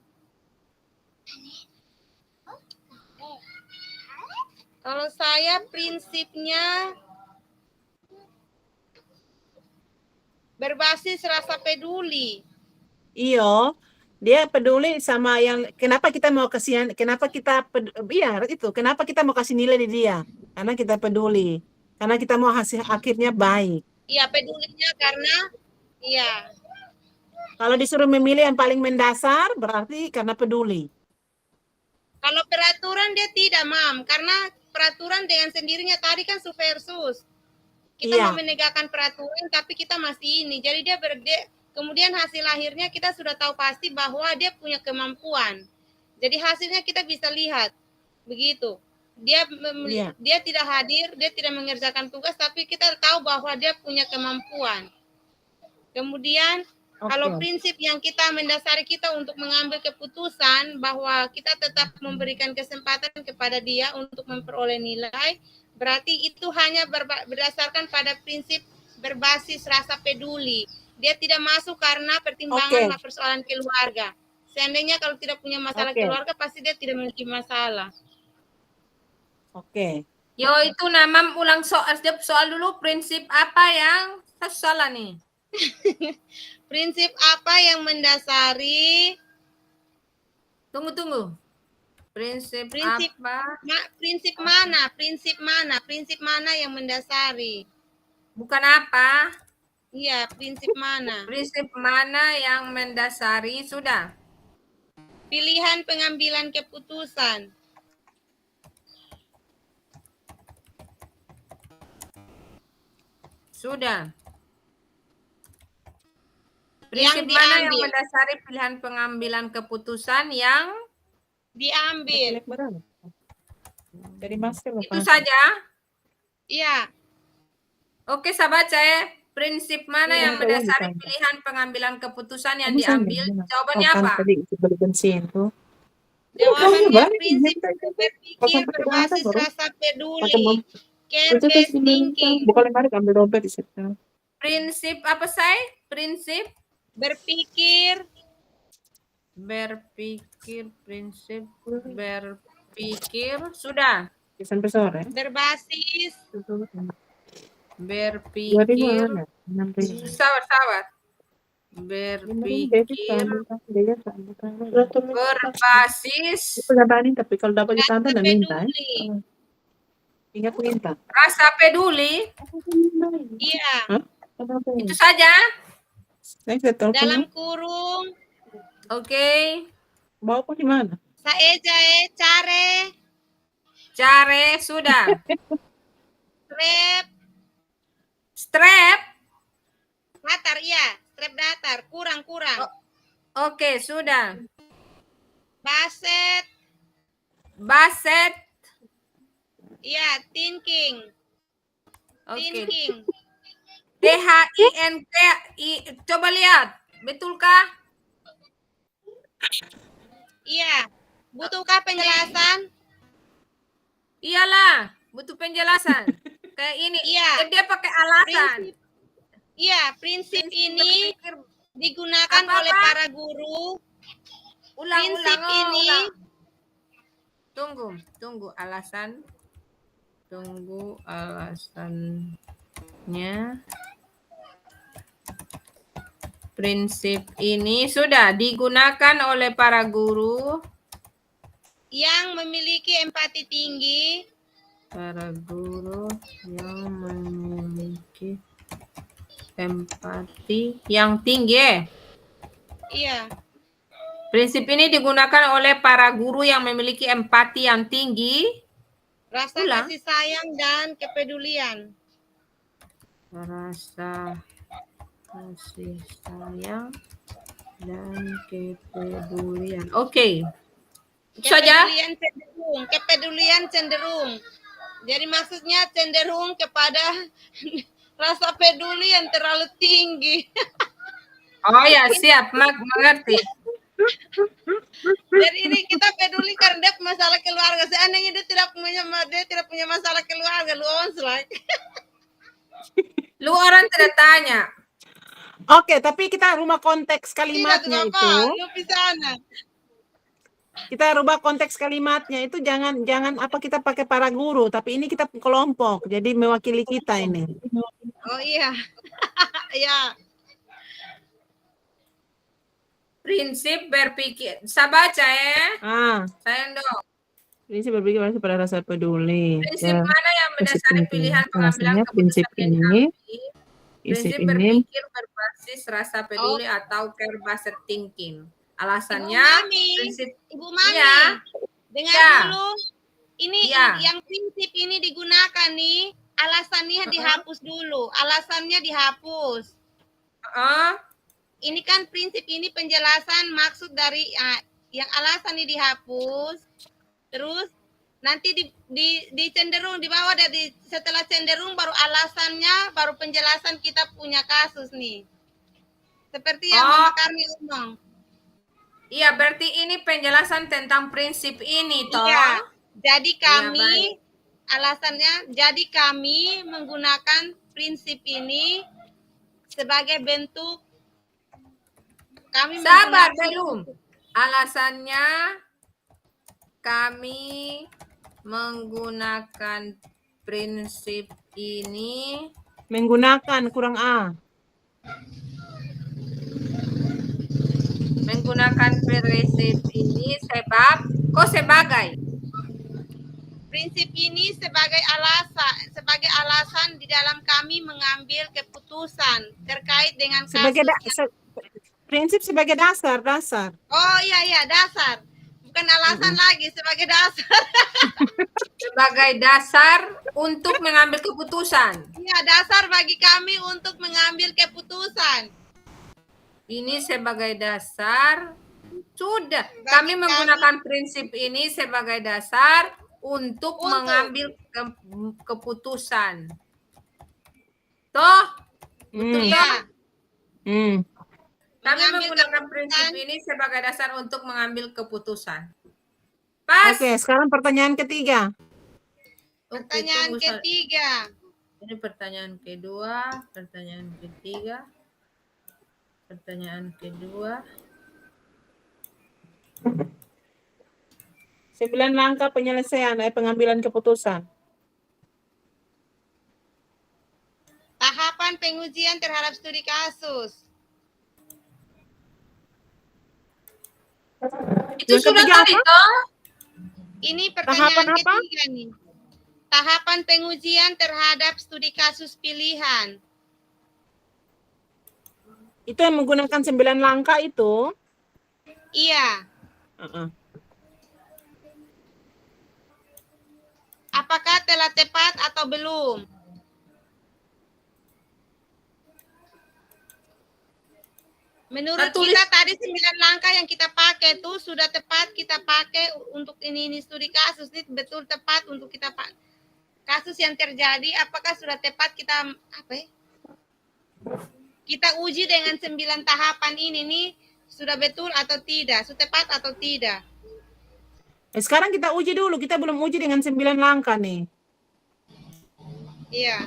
[SPEAKER 3] Kalau saya prinsipnya berbasis rasa peduli.
[SPEAKER 2] Iyo, dia peduli sama yang kenapa kita mau kasihan, kenapa kita kenapa kita mau kasih nilai di dia? Karena kita peduli. Karena kita mau hasil akhirnya baik.
[SPEAKER 3] Iya, pedulinya karena
[SPEAKER 2] Kalau disuruh memilih yang paling mendasar berarti karena peduli.
[SPEAKER 3] Kalau peraturan dia tidak, Mam, karena peraturan dengan sendirinya tadi kan subversus. Kita mau menegakkan peraturan tapi kita masih ini. Jadi dia kemudian hasil akhirnya kita sudah tahu pasti bahwa dia punya kemampuan. Jadi hasilnya kita bisa lihat. Begitu. Dia tidak hadir, dia tidak mengerjakan tugas, tapi kita tahu bahwa dia punya kemampuan. Kemudian kalau prinsip yang kita mendasari kita untuk mengambil keputusan bahwa kita tetap memberikan kesempatan kepada dia untuk memperoleh nilai, berarti itu hanya berdasarkan pada prinsip berbasis rasa peduli. Dia tidak masuk karena pertimbangan persoalan keluarga. Seandainya kalau tidak punya masalah keluarga, pasti dia tidak memiliki masalah.
[SPEAKER 1] Yo, itu nama ulang soal dulu, prinsip apa yang salah nih?
[SPEAKER 3] Prinsip apa yang mendasari?
[SPEAKER 1] Tunggu. Prinsip apa?
[SPEAKER 3] Prinsip mana yang mendasari?
[SPEAKER 1] Bukan apa?
[SPEAKER 3] Iya, prinsip mana?
[SPEAKER 1] Prinsip mana yang mendasari? Sudah.
[SPEAKER 3] Pilihan pengambilan keputusan.
[SPEAKER 1] Sudah. Prinsip mana yang mendasari pilihan pengambilan keputusan yang
[SPEAKER 3] diambil?
[SPEAKER 2] Dari masker.
[SPEAKER 1] Itu saja?
[SPEAKER 3] Iya.
[SPEAKER 1] Oke, saya baca ya. Prinsip mana yang mendasari pilihan pengambilan keputusan yang diambil? Jawabannya apa?
[SPEAKER 3] Jawabannya prinsip berpikir berbasis rasa peduli. Care-based thinking.
[SPEAKER 1] Prinsip apa, say? Prinsip
[SPEAKER 3] berpikir,
[SPEAKER 1] prinsip berpikir, sudah.
[SPEAKER 3] Berbasis,
[SPEAKER 1] berpikir, sabar. Berpikir berbasis
[SPEAKER 2] tapi kalau dapat ditantang dan minta. Ingat minta.
[SPEAKER 1] Rasa peduli.
[SPEAKER 3] Iya.
[SPEAKER 1] Itu saja.
[SPEAKER 2] Next, saya telepon.
[SPEAKER 3] Dalam kurung
[SPEAKER 1] Oke.
[SPEAKER 2] Bawa aku di mana?
[SPEAKER 3] saejae care
[SPEAKER 1] Care sudah.
[SPEAKER 3] strep
[SPEAKER 1] Strap.
[SPEAKER 3] datar iya, strep datar kurang-kurang.
[SPEAKER 1] Oke, sudah.
[SPEAKER 3] Baset
[SPEAKER 1] Baset.
[SPEAKER 3] iya, thinking.
[SPEAKER 1] Oke.
[SPEAKER 3] Thinking.
[SPEAKER 1] THINK. Coba lihat. Betulkah?
[SPEAKER 3] Iya. Butuhkah penjelasan?
[SPEAKER 1] Iyalah, butuh penjelasan. Kayak ini.
[SPEAKER 3] Iya.
[SPEAKER 1] Dia pakai alasan.
[SPEAKER 3] Prinsip ini
[SPEAKER 1] Berpikir
[SPEAKER 3] digunakan
[SPEAKER 1] Apa-apa?
[SPEAKER 3] oleh para guru.
[SPEAKER 1] ulang-ulang.
[SPEAKER 3] Prinsip ini
[SPEAKER 1] Tunggu alasan. Tunggu alasannya. Prinsip ini sudah digunakan oleh para guru.
[SPEAKER 3] yang memiliki empati tinggi.
[SPEAKER 1] Para guru yang memiliki empati yang tinggi.
[SPEAKER 3] Iya.
[SPEAKER 1] Prinsip ini digunakan oleh para guru yang memiliki empati yang tinggi.
[SPEAKER 3] Rasa
[SPEAKER 1] Ulang.
[SPEAKER 3] kasih sayang dan kepedulian.
[SPEAKER 1] Rasa kasih sayang dan kepedulian. Oke. Itu saja.
[SPEAKER 3] Kepedulian cenderung. Jadi maksudnya cenderung kepada rasa peduli yang terlalu tinggi.
[SPEAKER 1] Oh ya, siap, mengerti.
[SPEAKER 3] Jadi ini kita peduli karena dia masalah keluarga. Seandainya dia tidak punya masalah keluarga, lu onslaught.
[SPEAKER 1] Lu orang tidak tanya.
[SPEAKER 2] Oke, tapi kita rubah konteks kalimatnya
[SPEAKER 3] Tidak,
[SPEAKER 2] itu.
[SPEAKER 3] lu pisana.
[SPEAKER 2] Kita rubah konteks kalimatnya itu jangan apa kita pakai para guru, tapi ini kita kelompok. Jadi mewakili kita ini.
[SPEAKER 3] Oh iya. Iya.
[SPEAKER 1] Prinsip berpikir. Saya baca ya. Sayang dong.
[SPEAKER 2] Prinsip berpikir pada rasa peduli.
[SPEAKER 1] Prinsip mana yang mendasari pilihan pengambilan
[SPEAKER 2] prinsip
[SPEAKER 1] keputusan yang
[SPEAKER 2] ini.
[SPEAKER 1] diambil? Prinsip berpikir berbasis rasa peduli atau care-based thinking. Alasannya prinsip
[SPEAKER 3] Ibu Mami,
[SPEAKER 1] ya.
[SPEAKER 3] dengar dulu. Ini yang prinsip ini digunakan nih. Alasannya dihapus dulu. Alasannya dihapus. Ini kan prinsip ini penjelasan maksud dari yang alasan ini dihapus. Terus nanti di cenderung di bawah dari setelah cenderung baru alasannya, baru penjelasan kita punya kasus nih. Seperti yang Mama Karmi ngomong. Iya,
[SPEAKER 1] berarti ini penjelasan tentang prinsip ini, toh.
[SPEAKER 3] Iya. Jadi kami alasannya, jadi kami menggunakan prinsip ini sebagai bentuk kami
[SPEAKER 1] sabar belum. Alasannya kami menggunakan prinsip ini.
[SPEAKER 2] Menggunakan kurang A.
[SPEAKER 1] Menggunakan prinsip ini sebagai
[SPEAKER 3] prinsip ini sebagai alasan di dalam kami mengambil keputusan terkait dengan kasus
[SPEAKER 2] prinsip sebagai dasar.
[SPEAKER 3] Oh iya dasar, bukan alasan lagi, sebagai dasar.
[SPEAKER 1] Sebagai dasar untuk mengambil keputusan.
[SPEAKER 3] Iya, dasar bagi kami untuk mengambil keputusan.
[SPEAKER 1] Ini sebagai dasar. Sudah. Kami menggunakan prinsip ini sebagai dasar untuk mengambil keputusan. Toh? Betul ya? Kami menggunakan prinsip ini sebagai dasar untuk mengambil keputusan. Pas.
[SPEAKER 2] Oke, sekarang pertanyaan ketiga.
[SPEAKER 3] Pertanyaan ketiga.
[SPEAKER 1] Ini pertanyaan kedua, pertanyaan ketiga. Pertanyaan kedua.
[SPEAKER 2] 9 langkah penyelesaian pengambilan keputusan.
[SPEAKER 3] Tahapan pengujian terhadap studi kasus.
[SPEAKER 1] Itu sudah tadi toh?
[SPEAKER 3] Ini pertanyaan ketiga nih. Tahapan pengujian terhadap studi kasus pilihan.
[SPEAKER 2] Itu yang menggunakan 9 langkah itu.
[SPEAKER 3] Iya. Apakah telah tepat atau belum? Menurut kita tadi 9 langkah yang kita pakai itu sudah tepat kita pakai untuk ini studi kasus. Ini betul tepat untuk kita pakai. Kasus yang terjadi, apakah sudah tepat kita kita uji dengan 9 tahapan ini nih, sudah betul atau tidak, sudah tepat atau tidak.
[SPEAKER 2] Sekarang kita uji dulu, kita belum uji dengan 9 langkah nih.
[SPEAKER 3] Iya.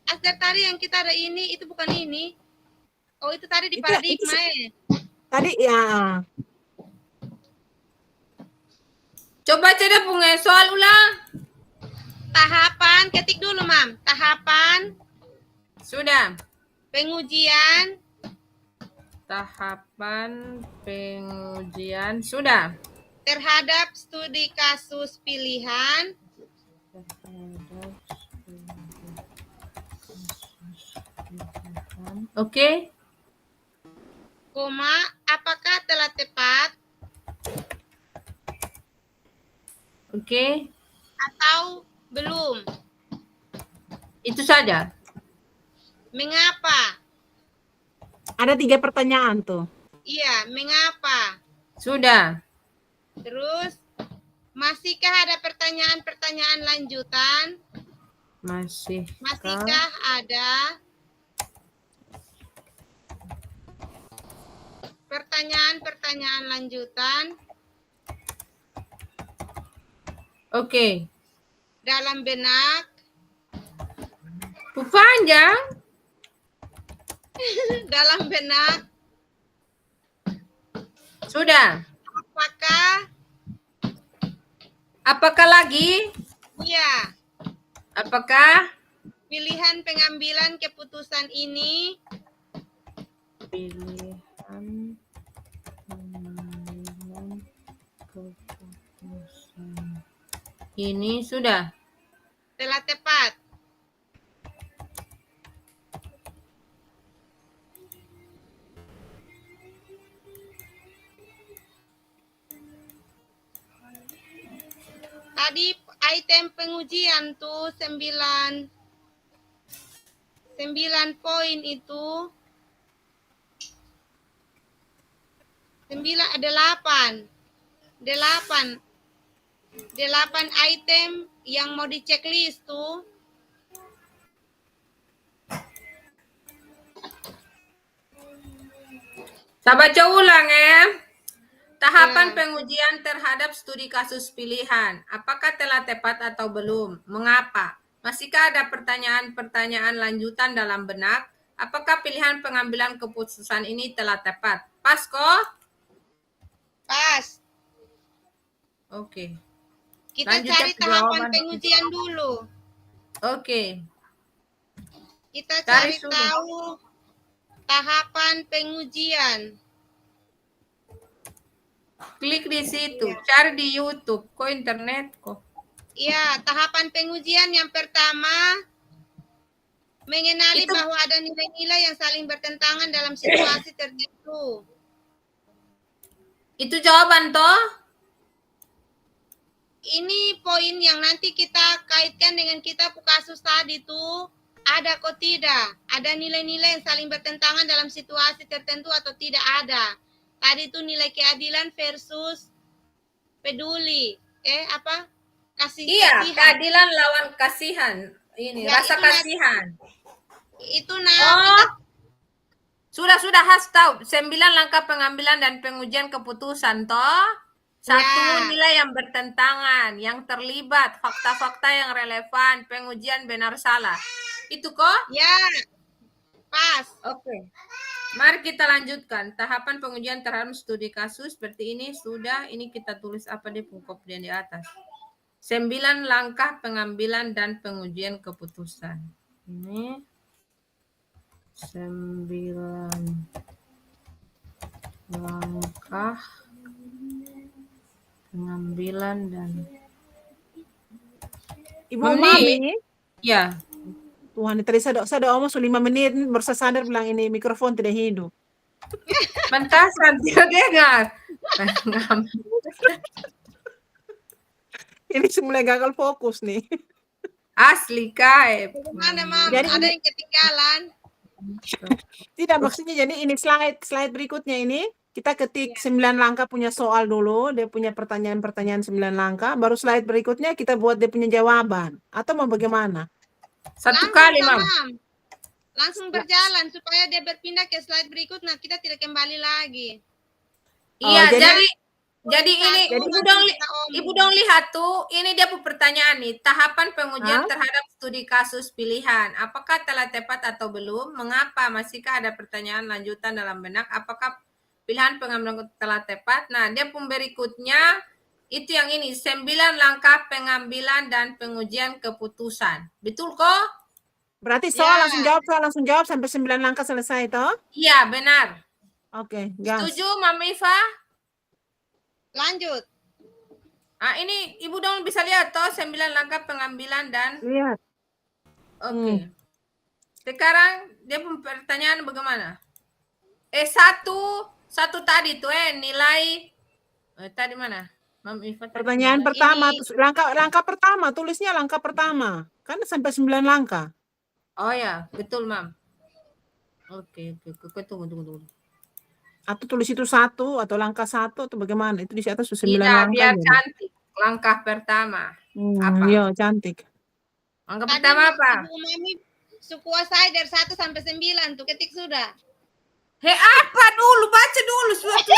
[SPEAKER 3] Asal tadi yang kita ada ini, itu bukan ini. Oh, itu tadi di paradigma ya?
[SPEAKER 2] Tadi ya.
[SPEAKER 1] Coba coba punya soal ulang.
[SPEAKER 3] Tahapan, ketik dulu, Mam. Tahapan.
[SPEAKER 1] Sudah.
[SPEAKER 3] Pengujian.
[SPEAKER 1] Tahapan pengujian sudah.
[SPEAKER 3] Terhadap studi kasus pilihan.
[SPEAKER 1] Oke.
[SPEAKER 3] Koma, apakah telah tepat?
[SPEAKER 1] Oke.
[SPEAKER 3] Atau belum?
[SPEAKER 1] Itu saja.
[SPEAKER 3] Mengapa?
[SPEAKER 2] Ada 3 pertanyaan tuh.
[SPEAKER 3] Iya, mengapa?
[SPEAKER 1] Sudah.
[SPEAKER 3] Terus, masihkah ada pertanyaan-pertanyaan lanjutan? Masihkah ada pertanyaan-pertanyaan lanjutan?
[SPEAKER 1] Oke.
[SPEAKER 3] Dalam benak.
[SPEAKER 1] Panjang.
[SPEAKER 3] Dalam benak.
[SPEAKER 1] Sudah. Apakah lagi?
[SPEAKER 3] Iya.
[SPEAKER 1] Apakah
[SPEAKER 3] Pilihan pengambilan keputusan ini
[SPEAKER 1] pilihan pengambilan keputusan ini sudah
[SPEAKER 3] telah tepat? Tadi item pengujian tuh 9 poin itu 8 item yang mau di checklist tuh.
[SPEAKER 1] Saya baca ulang ya. Tahapan pengujian terhadap studi kasus pilihan. Apakah telah tepat atau belum? Mengapa? Masihkah ada pertanyaan-pertanyaan lanjutan dalam benak? Apakah pilihan pengambilan keputusan ini telah tepat? Pas kok?
[SPEAKER 3] Pas.
[SPEAKER 1] Oke.
[SPEAKER 3] Kita
[SPEAKER 1] Lanjut
[SPEAKER 3] cari
[SPEAKER 1] ke
[SPEAKER 3] tahapan
[SPEAKER 1] jawaban.
[SPEAKER 3] pengujian dulu.
[SPEAKER 1] Oke.
[SPEAKER 3] Kita
[SPEAKER 1] Cari
[SPEAKER 3] cari
[SPEAKER 1] sudah.
[SPEAKER 3] tahu tahapan pengujian.
[SPEAKER 1] Klik di situ, cari di YouTube, kok internet kok.
[SPEAKER 3] Iya, tahapan pengujian yang pertama mengenali bahwa ada nilai-nilai yang saling bertentangan dalam situasi tertentu.
[SPEAKER 1] Itu jawaban toh?
[SPEAKER 3] Ini poin yang nanti kita kaitkan dengan kita kasus tadi tuh. Ada kok tidak? Ada nilai-nilai yang saling bertentangan dalam situasi tertentu atau tidak ada? Tadi itu nilai keadilan versus peduli.
[SPEAKER 1] Iya, keadilan lawan kasihan. Ini
[SPEAKER 3] Ya,
[SPEAKER 1] rasa
[SPEAKER 3] itu
[SPEAKER 1] kasihan.
[SPEAKER 3] Itu
[SPEAKER 1] Sudah has tahu 9 langkah pengambilan dan pengujian keputusan toh. 1 nilai yang bertentangan, yang terlibat, fakta-fakta yang relevan, pengujian benar salah. Itu kok?
[SPEAKER 3] Ya. Pas.
[SPEAKER 1] Oke. Mari kita lanjutkan. Tahapan pengujian terhadap studi kasus seperti ini sudah. Ini kita tulis apa di pengkopian di atas. 9 langkah pengambilan dan pengujian keputusan. Ini 9 langkah pengambilan dan
[SPEAKER 2] Ibu Mami,
[SPEAKER 1] ya.
[SPEAKER 2] Tuhan, tadi saya omong 5 menit, baru saya sadar bilang ini mikrofon tidak hidup.
[SPEAKER 1] Pantasan tidak dengar.
[SPEAKER 2] Ini mulai gagal fokus nih.
[SPEAKER 1] Asli Kak.
[SPEAKER 3] Bagaimana, Mam?
[SPEAKER 2] Jadi
[SPEAKER 3] Ada yang ketinggalan?
[SPEAKER 2] Tidak, maksudnya jadi ini slide berikutnya ini kita ketik 9 langkah punya soal dulu, dia punya pertanyaan-pertanyaan 9 langkah, baru slide berikutnya kita buat dia punya jawaban. Atau mau bagaimana?
[SPEAKER 1] Satu
[SPEAKER 3] Langsung,
[SPEAKER 1] kali,
[SPEAKER 3] Kak,
[SPEAKER 1] Mam.
[SPEAKER 3] Mam. Langsung berjalan supaya dia berpindah ke slide berikutnya, kita tidak kembali lagi.
[SPEAKER 1] Iya,
[SPEAKER 2] jadi-
[SPEAKER 1] jadi ini Ibu dong lihat tuh, ini dia pertanyaan nih, tahapan pengujian terhadap studi kasus pilihan. Apakah telah tepat atau belum? Mengapa? Masihkah ada pertanyaan lanjutan dalam benak? Apakah pilihan pengambilan telah tepat? Nah, dia pun berikutnya itu yang ini, 9 langkah pengambilan dan pengujian keputusan. Betul kok?
[SPEAKER 2] Berarti soal
[SPEAKER 3] Ya.
[SPEAKER 2] langsung jawab sampai 9 langkah selesai toh?
[SPEAKER 1] Iya, benar.
[SPEAKER 2] Oke, gas.
[SPEAKER 1] Setuju, Mama Iva?
[SPEAKER 3] Lanjut.
[SPEAKER 1] Ah, ini Ibu dong bisa lihat toh 9 langkah pengambilan dan
[SPEAKER 2] Lihat.
[SPEAKER 1] oke. Sekarang dia pertanyaan bagaimana? Satu tadi tuh nilai tadi mana? Mam Iva tadi
[SPEAKER 2] Pertanyaan
[SPEAKER 1] nilai.
[SPEAKER 2] pertama,
[SPEAKER 3] Ini-
[SPEAKER 2] terus langkah pertama, tulisnya langkah pertama. Kan sampai 9 langkah.
[SPEAKER 1] Oh ya, betul, Mam. Oke, tunggu.
[SPEAKER 2] Atau tulis itu 1 atau langkah 1 atau bagaimana? Itu di atas 9
[SPEAKER 1] Tidak,
[SPEAKER 2] langkah.
[SPEAKER 1] biar
[SPEAKER 2] jadi.
[SPEAKER 1] cantik. Langkah pertama. Apa?
[SPEAKER 2] Iya, cantik.
[SPEAKER 1] Langkah
[SPEAKER 3] Tadi
[SPEAKER 1] pertama apa?
[SPEAKER 3] Ibu Mami kuasai dari 1 sampai 9 tuh, ketik sudah.
[SPEAKER 1] Apa dulu? Baca dulu suatu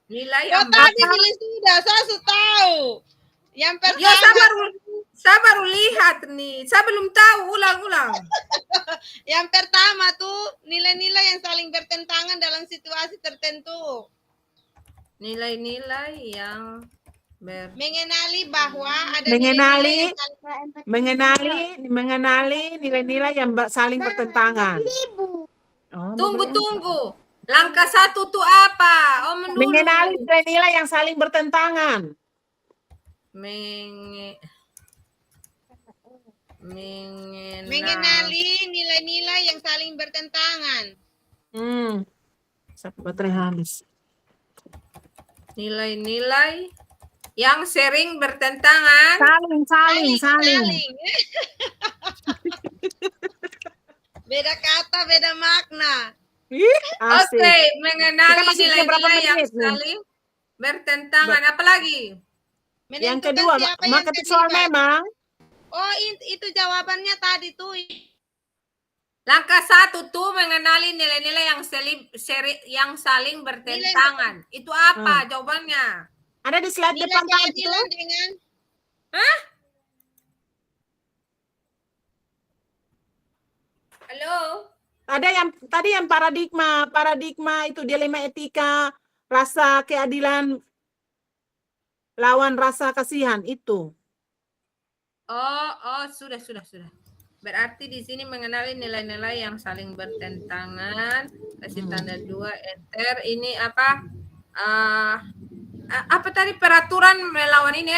[SPEAKER 1] nilai
[SPEAKER 3] Oh,
[SPEAKER 1] yang
[SPEAKER 3] tadi bilang sudah, saya sudah tahu. Yang
[SPEAKER 1] Ya,
[SPEAKER 3] pertama,
[SPEAKER 1] saya baru lihat nih. Saya belum tahu. Ulang.
[SPEAKER 3] yang pertama tuh nilai-nilai yang saling bertentangan dalam situasi tertentu.
[SPEAKER 1] Nilai-nilai yang
[SPEAKER 3] Mengenali bahwa ada
[SPEAKER 2] Mengenali-
[SPEAKER 3] nilai-nilai yang saling
[SPEAKER 2] mengenali nilai-nilai yang saling bertentangan. Oh,
[SPEAKER 1] Tunggu. Langkah 1 tuh apa? Dulu.
[SPEAKER 2] mengenali nilai-nilai yang saling bertentangan.
[SPEAKER 3] mengenali nilai-nilai yang saling bertentangan.
[SPEAKER 2] Sampai baterai habis.
[SPEAKER 1] Nilai-nilai yang sering bertentangan.
[SPEAKER 2] Saling.
[SPEAKER 3] Beda kata, beda makna.
[SPEAKER 2] Asik.
[SPEAKER 1] Oke, mengenali
[SPEAKER 2] Kita masih punya berapa
[SPEAKER 1] nilai-nilai yang
[SPEAKER 2] menit nih?
[SPEAKER 1] saling bertentangan. Apalagi?
[SPEAKER 2] Yang
[SPEAKER 3] Menentukan
[SPEAKER 2] kedua,
[SPEAKER 3] siapa yang
[SPEAKER 2] ketik soal
[SPEAKER 3] terlibat.
[SPEAKER 2] memang.
[SPEAKER 3] Oh, itu jawabannya tadi tuh.
[SPEAKER 1] Langkah 1 tuh mengenali nilai-nilai yang saling bertentangan. Itu apa jawabannya?
[SPEAKER 2] Ada di slide
[SPEAKER 3] Nilai
[SPEAKER 2] depan tadi tuh.
[SPEAKER 3] keadilan dengan
[SPEAKER 1] Halo?
[SPEAKER 2] Ada yang tadi yang paradigma itu dilema etika, rasa keadilan lawan rasa kasihan itu.
[SPEAKER 1] Oh, sudah. Berarti di sini mengenali nilai-nilai yang saling bertentangan. Kasih tanda 2 enter. Ini apa? Apa tadi peraturan melawan ini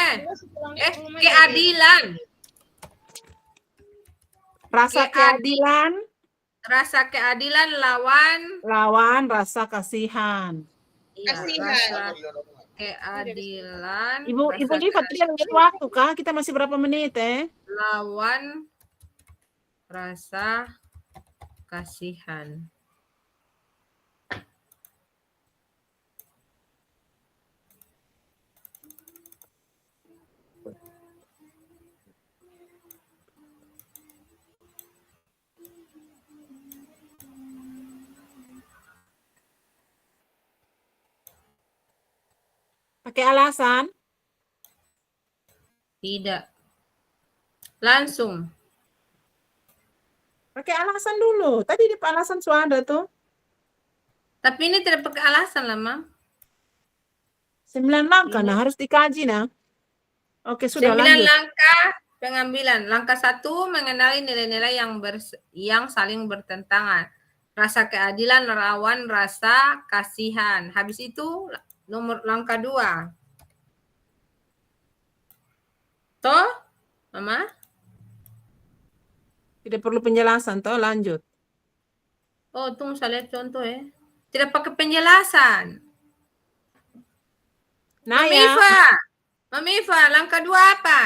[SPEAKER 1] keadilan.
[SPEAKER 2] Rasa keadilan
[SPEAKER 1] Rasa keadilan
[SPEAKER 2] lawan rasa kasihan.
[SPEAKER 1] Iya,
[SPEAKER 3] Kasihan.
[SPEAKER 1] rasa keadilan.
[SPEAKER 2] Ibu
[SPEAKER 1] rasa
[SPEAKER 2] lihat lihat waktu kah? Kita masih berapa menit
[SPEAKER 1] lawan rasa kasihan.
[SPEAKER 2] Pakai alasan?
[SPEAKER 1] Tidak. Langsung.
[SPEAKER 2] Pakai alasan dulu. Tadi di alasan suara tuh.
[SPEAKER 1] Tapi ini tidak pakai alasan lah, Mam.
[SPEAKER 2] 9 langkah, nah harus dikaji nah. Oke, sudah
[SPEAKER 1] 9
[SPEAKER 2] lanjut.
[SPEAKER 1] langkah pengambilan. Langkah 1 mengenali nilai-nilai yang saling bertentangan. Rasa keadilan lawan rasa kasihan. Habis itu langkah 2. Toh, Mama?
[SPEAKER 2] Tidak perlu penjelasan, toh lanjut.
[SPEAKER 1] Oh, tunggu saya lihat contoh ya. Tidak pakai penjelasan.
[SPEAKER 2] Nah
[SPEAKER 1] Mami
[SPEAKER 2] ya,
[SPEAKER 1] Iva. Mami Iva, langkah 2 apa?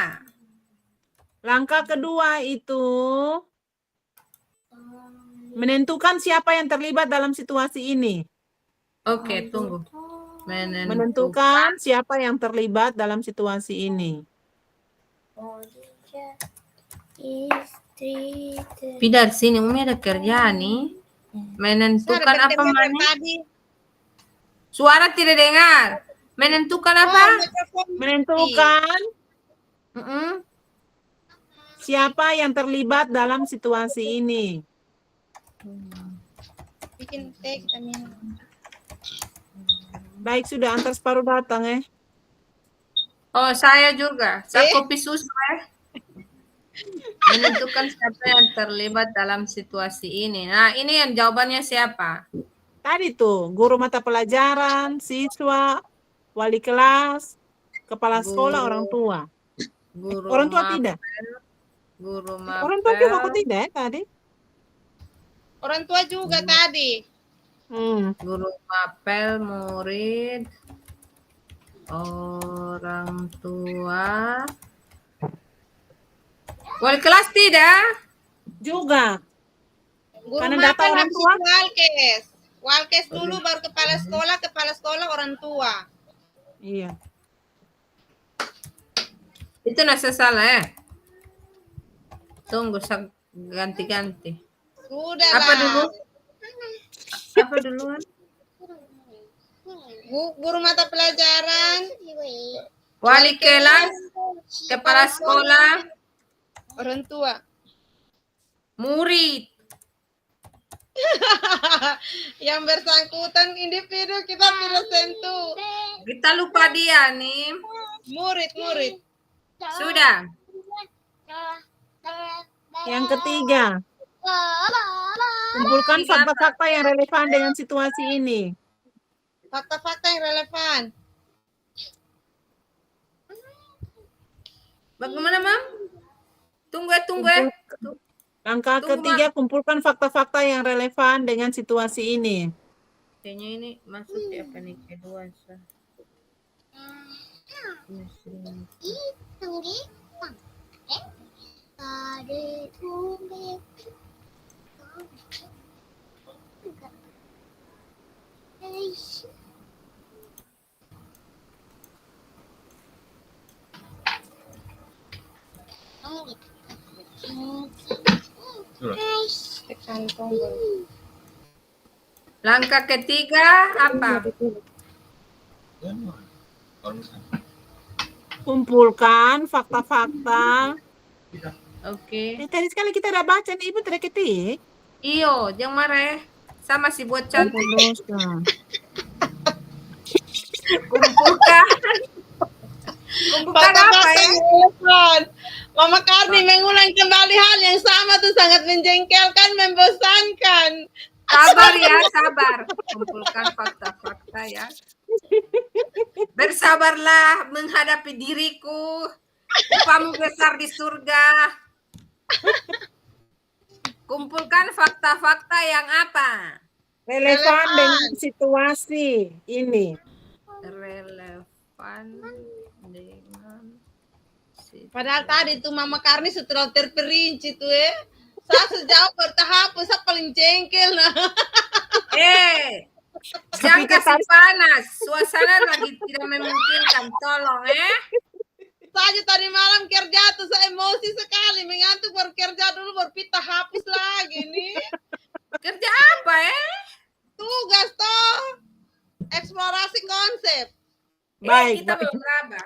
[SPEAKER 2] langkah kedua itu menentukan siapa yang terlibat dalam situasi ini.
[SPEAKER 1] Oke, tunggu.
[SPEAKER 2] Menentukan siapa yang terlibat dalam situasi ini.
[SPEAKER 4] Istri
[SPEAKER 1] Pindah sini, Umi ada kerjaan nih. Menentukan
[SPEAKER 3] Suara
[SPEAKER 1] apa,
[SPEAKER 3] bertengkar dari
[SPEAKER 1] Mani?
[SPEAKER 3] tadi.
[SPEAKER 1] Suara tidak dengar. Menentukan apa?
[SPEAKER 3] Oh, mikrofon mati.
[SPEAKER 2] Menentukan
[SPEAKER 1] Mm-mm.
[SPEAKER 2] siapa yang terlibat dalam situasi ini.
[SPEAKER 3] Bikin teh kita minum.
[SPEAKER 2] Baik, sudah antar separuh datang
[SPEAKER 1] Oh, saya juga. Saya kopi susu Menentukan siapa yang terlibat dalam situasi ini. Nah, ini yang jawabannya siapa?
[SPEAKER 2] Tadi tuh, guru mata pelajaran, siswa, wali kelas, kepala sekolah, orang tua.
[SPEAKER 1] Guru
[SPEAKER 2] Orang tua
[SPEAKER 1] mapel,
[SPEAKER 2] tidak?
[SPEAKER 1] Guru
[SPEAKER 2] Orang tua juga kok
[SPEAKER 1] mapel,
[SPEAKER 2] tidak tadi?
[SPEAKER 3] Orang tua juga tadi.
[SPEAKER 1] guru mapel, murid, orang tua, wali kelas tidak?
[SPEAKER 2] Juga.
[SPEAKER 3] Guru
[SPEAKER 2] Karena data
[SPEAKER 3] mapel
[SPEAKER 2] orang
[SPEAKER 3] habis
[SPEAKER 2] tua.
[SPEAKER 3] itu Walkes. Walkes dulu baru kepala sekolah orang tua.
[SPEAKER 2] Iya.
[SPEAKER 1] Itu nasa salah ya? Tunggu, saya ganti-ganti.
[SPEAKER 3] Sudah
[SPEAKER 1] Apa
[SPEAKER 3] lah.
[SPEAKER 1] dulu? Apa duluan?
[SPEAKER 3] Guru mata pelajaran,
[SPEAKER 1] Wali kelas, kepala sekolah,
[SPEAKER 3] orang tua.
[SPEAKER 1] murid.
[SPEAKER 3] Yang bersangkutan individu kita tidak sentuh.
[SPEAKER 1] Kita lupa dia nih.
[SPEAKER 3] Murid.
[SPEAKER 1] Sudah.
[SPEAKER 2] Yang ketiga, kumpulkan
[SPEAKER 1] Tiga apa?
[SPEAKER 2] fakta-fakta yang relevan dengan situasi ini.
[SPEAKER 3] Fakta-fakta yang relevan.
[SPEAKER 1] Bagaimana, Mam? Tunggu ya.
[SPEAKER 2] Langkah
[SPEAKER 1] Tunggu,
[SPEAKER 2] ketiga, kumpulkan fakta-fakta yang relevan dengan situasi ini.
[SPEAKER 1] Kayaknya ini masuk apa nih? Kedua.
[SPEAKER 3] Tekan tombol.
[SPEAKER 1] Langkah ketiga apa?
[SPEAKER 2] Kumpulkan fakta-fakta.
[SPEAKER 1] Oke.
[SPEAKER 2] Tadi sekali kita udah baca nih, Ibu tidak ketik.
[SPEAKER 1] Iyo, jangan marah ya. Sama si buat cantik. Kumpulkan. Kumpulkan apa ya?
[SPEAKER 3] Relevan. Mama Karni mengulang kembali hal yang sama tuh sangat menjengkelkan, membosankan.
[SPEAKER 1] Sabar ya, sabar. Kumpulkan fakta-fakta ya. Bersabarlah menghadapi diriku. Upamu besar di surga. Kumpulkan fakta-fakta yang apa?
[SPEAKER 2] Relevan dengan situasi ini.
[SPEAKER 1] Relevan dengan situasi.
[SPEAKER 3] Padahal tadi tuh Mama Karni setelah terperinci tuh saya sejauh bertahap, saya paling jengkel nah.
[SPEAKER 1] Jangan kasih panas. Suasana lagi tidak memungkinkan. Tolong
[SPEAKER 3] Saja tadi malam kerja tuh saya emosi sekali, mengantuk baru kerja dulu baru pita hapus lagi nih.
[SPEAKER 1] Kerja apa
[SPEAKER 3] Tugas toh. Eksplorasi konsep.
[SPEAKER 2] Baik,
[SPEAKER 1] kita belum meraba.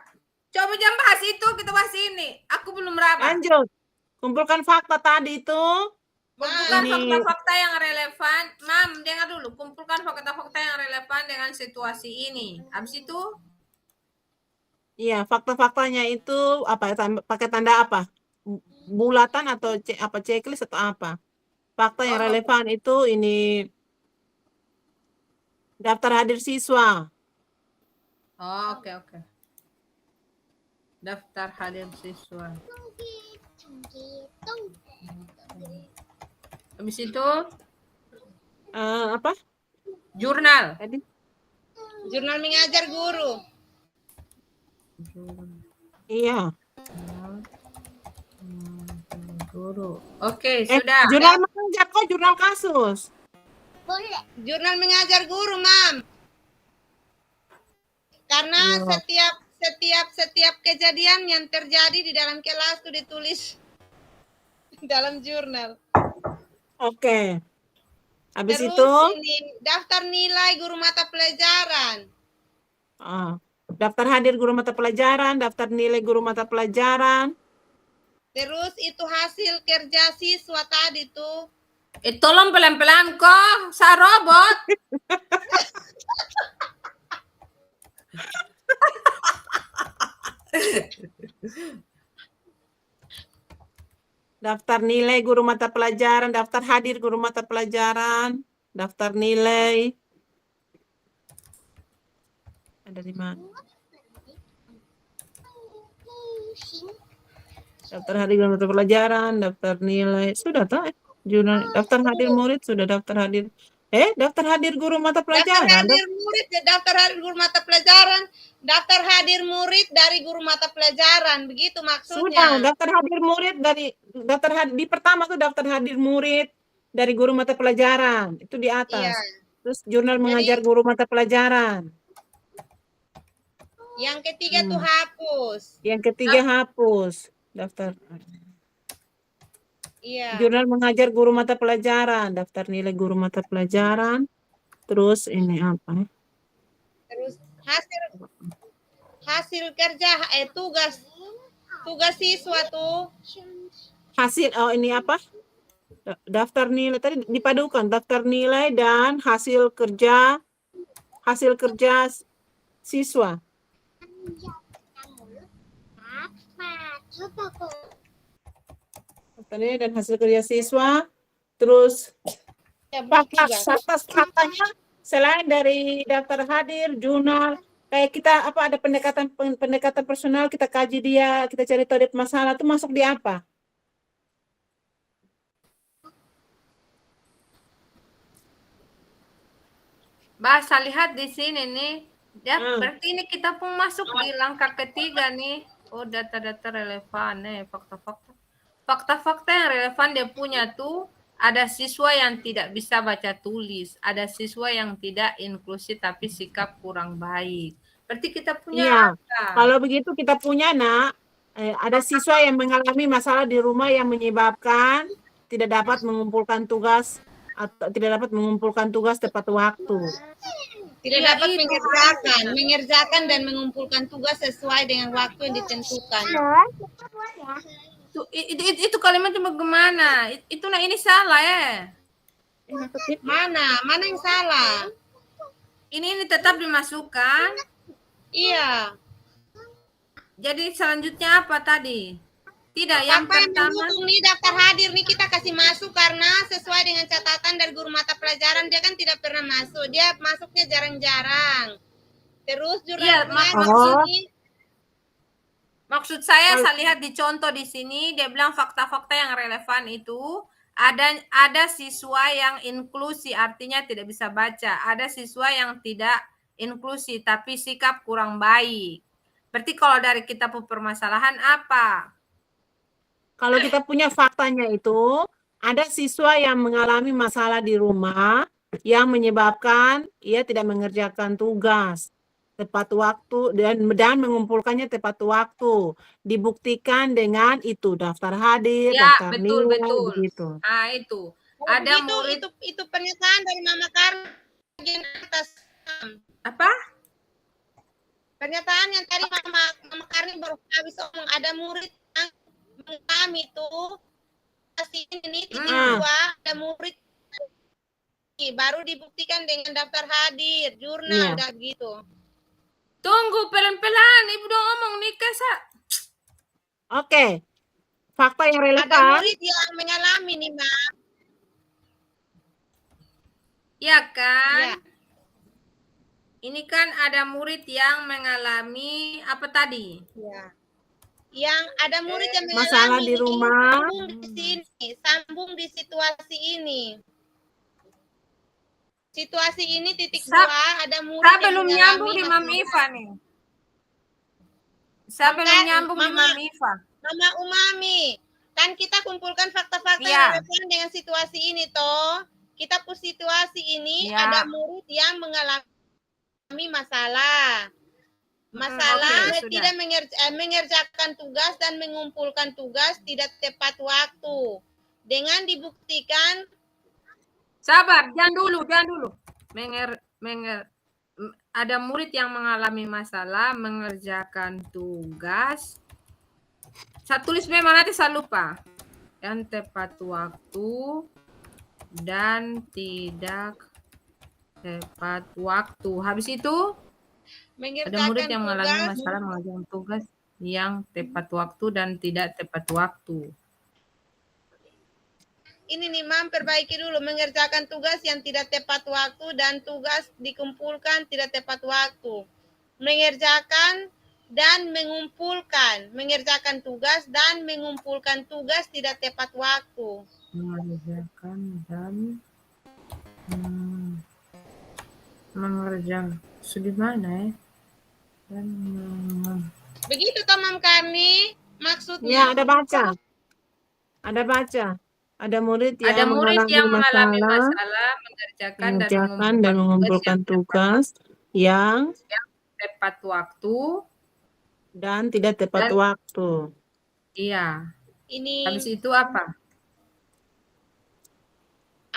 [SPEAKER 1] Coba jangan bahas itu, kita bahas ini. Aku belum meraba.
[SPEAKER 2] lanjut. Kumpulkan fakta tadi itu.
[SPEAKER 1] Kumpulkan fakta-fakta yang relevan. Mam, dengar dulu. Kumpulkan fakta-fakta yang relevan dengan situasi ini. Habis itu?
[SPEAKER 2] Iya, fakta-faktanya itu apa? Pakai tanda apa? Bulatan atau apa checklist atau apa? Fakta yang relevan itu ini daftar hadir siswa.
[SPEAKER 1] Oh, oke. Daftar hadir siswa.
[SPEAKER 4] Gitu.
[SPEAKER 1] Habis itu
[SPEAKER 2] Apa?
[SPEAKER 1] jurnal.
[SPEAKER 2] Tadi?
[SPEAKER 3] Jurnal mengajar guru.
[SPEAKER 2] Iya.
[SPEAKER 1] Guru. Oke, sudah.
[SPEAKER 2] Jurnal mengajar kok jurnal kasus.
[SPEAKER 4] Boleh.
[SPEAKER 3] Jurnal mengajar guru, Mam. Karena
[SPEAKER 2] Iya.
[SPEAKER 3] setiap kejadian yang terjadi di dalam kelas itu ditulis dalam jurnal.
[SPEAKER 2] Oke. Habis
[SPEAKER 3] Terus
[SPEAKER 2] itu
[SPEAKER 3] ini daftar nilai guru mata pelajaran.
[SPEAKER 2] daftar hadir guru mata pelajaran, daftar nilai guru mata pelajaran.
[SPEAKER 3] Terus itu hasil kerja siswa tadi tuh.
[SPEAKER 1] Tolong pelan-pelan kok, saya robot.
[SPEAKER 2] Daftar nilai guru mata pelajaran, daftar hadir guru mata pelajaran, daftar nilai. Ada di mana? Daftar hadir guru mata pelajaran, daftar nilai. Sudah tahu jurnal daftar hadir murid sudah daftar hadir. Daftar hadir guru mata pelajaran.
[SPEAKER 3] Daftar hadir guru mata pelajaran, daftar hadir murid dari guru mata pelajaran, begitu maksudnya.
[SPEAKER 2] Sudah, daftar hadir murid dari di pertama tuh daftar hadir murid dari guru mata pelajaran, itu di atas.
[SPEAKER 3] Iya.
[SPEAKER 2] Terus jurnal mengajar guru mata pelajaran.
[SPEAKER 3] Yang ketiga tuh hapus.
[SPEAKER 2] Yang ketiga hapus. Daftar.
[SPEAKER 3] Iya.
[SPEAKER 2] Jurnal mengajar guru mata pelajaran, daftar nilai guru mata pelajaran. Terus ini apa?
[SPEAKER 3] Terus hasil kerja tugas siswa tuh.
[SPEAKER 2] Hasil ini apa? Daftar nilai tadi dipadukan daftar nilai dan hasil kerja siswa. Daftar nilai dan hasil kerja siswa. Terus faktanya selain dari daftar hadir, jurnal, kayak kita ada pendekatan personal, kita kaji dia, kita cari tahu dia masalah itu masuk di apa?
[SPEAKER 1] Bahasa lihat di sini nih. Ya, berarti ini kita pun masuk di langkah ketiga nih. Oh, data-data relevan nih, fakta-fakta. Fakta-fakta yang relevan dia punya tuh ada siswa yang tidak bisa baca tulis, ada siswa yang tidak inklusif tapi sikap kurang baik. Berarti kita punya
[SPEAKER 2] Kalau begitu kita punya ada siswa yang mengalami masalah di rumah yang menyebabkan tidak dapat mengumpulkan tugas atau tidak dapat mengumpulkan tugas tepat waktu.
[SPEAKER 3] Tidak dapat mengerjakan dan mengumpulkan tugas sesuai dengan waktu yang ditentukan.
[SPEAKER 1] Itu kalimatnya bagaimana? Ini salah ya?
[SPEAKER 3] Mana yang salah?
[SPEAKER 1] Ini tetap dimasukkan.
[SPEAKER 3] Iya.
[SPEAKER 1] Jadi selanjutnya apa tadi? Tidak, yang pertama
[SPEAKER 3] nih daftar hadir nih kita kasih masuk karena sesuai dengan catatan dari guru mata pelajaran dia kan tidak pernah masuk. Dia masuknya jarang-jarang. Terus jurnal
[SPEAKER 1] maksud saya lihat di contoh di sini dia bilang fakta-fakta yang relevan itu ada siswa yang inklusi artinya tidak bisa baca, ada siswa yang tidak inklusi tapi sikap kurang baik. Berarti kalau dari kita permasalahan apa?
[SPEAKER 2] Kalau kita punya faktanya itu, ada siswa yang mengalami masalah di rumah yang menyebabkan ia tidak mengerjakan tugas tepat waktu dan mengumpulkannya tepat waktu. Dibuktikan dengan itu daftar hadir, daftar nilai, begitu.
[SPEAKER 1] Ah, itu. Ada murid
[SPEAKER 3] itu pernyataan dari Mama Karni bagian atas.
[SPEAKER 1] Apa?
[SPEAKER 3] Pernyataan yang tadi Mama Karni baru habis omong, ada murid kami tuh ini ada murid baru dibuktikan dengan daftar hadir, jurnal dan gitu.
[SPEAKER 1] Tunggu pelan-pelan, Ibu dong ngomong nih Kasa.
[SPEAKER 2] Oke. Fakta yang relevan.
[SPEAKER 3] Ada murid yang mengalami nih, Mbak.
[SPEAKER 1] Ya kan? Ya. Ini kan ada murid yang mengalami apa tadi?
[SPEAKER 3] Ya. Yang ada murid yang mengalami
[SPEAKER 2] Masalah di rumah.
[SPEAKER 3] sambung di sini, sambung di situasi ini. Situasi ini titik dua, ada murid
[SPEAKER 1] Saya
[SPEAKER 3] yang
[SPEAKER 1] belum
[SPEAKER 3] mengalami
[SPEAKER 1] nyambung di Mam
[SPEAKER 3] masalah.
[SPEAKER 1] Iva nih. Saya belum nyambung di Mam Iva.
[SPEAKER 3] Mama Umami, kan kita kumpulkan fakta-fakta
[SPEAKER 1] Iya.
[SPEAKER 3] yang relevan dengan situasi ini toh. Kita pun situasi ini
[SPEAKER 1] Iya.
[SPEAKER 3] ada murid yang mengalami masalah. Masalah
[SPEAKER 1] Oke, sudah.
[SPEAKER 3] tidak mengerjakan tugas dan mengumpulkan tugas tidak tepat waktu. Dengan dibuktikan
[SPEAKER 1] Sabar, jangan dulu. Ada murid yang mengalami masalah mengerjakan tugas. Saya tulis memang nanti saya lupa. Yang tepat waktu dan tidak tepat waktu. Habis itu ada murid
[SPEAKER 3] mengerjakan
[SPEAKER 1] yang mengalami
[SPEAKER 3] tugas
[SPEAKER 1] masalah mengerjakan tugas yang tepat waktu dan tidak tepat waktu.
[SPEAKER 3] ini nih Mam, perbaiki dulu, mengerjakan tugas yang tidak tepat waktu dan tugas dikumpulkan tidak tepat waktu. Mengerjakan dan mengerjakan tugas dan mengumpulkan tugas tidak tepat waktu.
[SPEAKER 1] Mengerjakan dan mengerjakan. Sudah mana ya? Dan
[SPEAKER 3] Begitu toh Mam Karni maksudnya.
[SPEAKER 2] Ya, ada baca. Ada murid yang mengalami masalah
[SPEAKER 1] mengerjakan
[SPEAKER 2] dan mengumpulkan tugas yang
[SPEAKER 1] tepat waktu
[SPEAKER 2] dan tidak tepat waktu.
[SPEAKER 1] Iya.
[SPEAKER 3] Ini
[SPEAKER 1] Habis itu apa?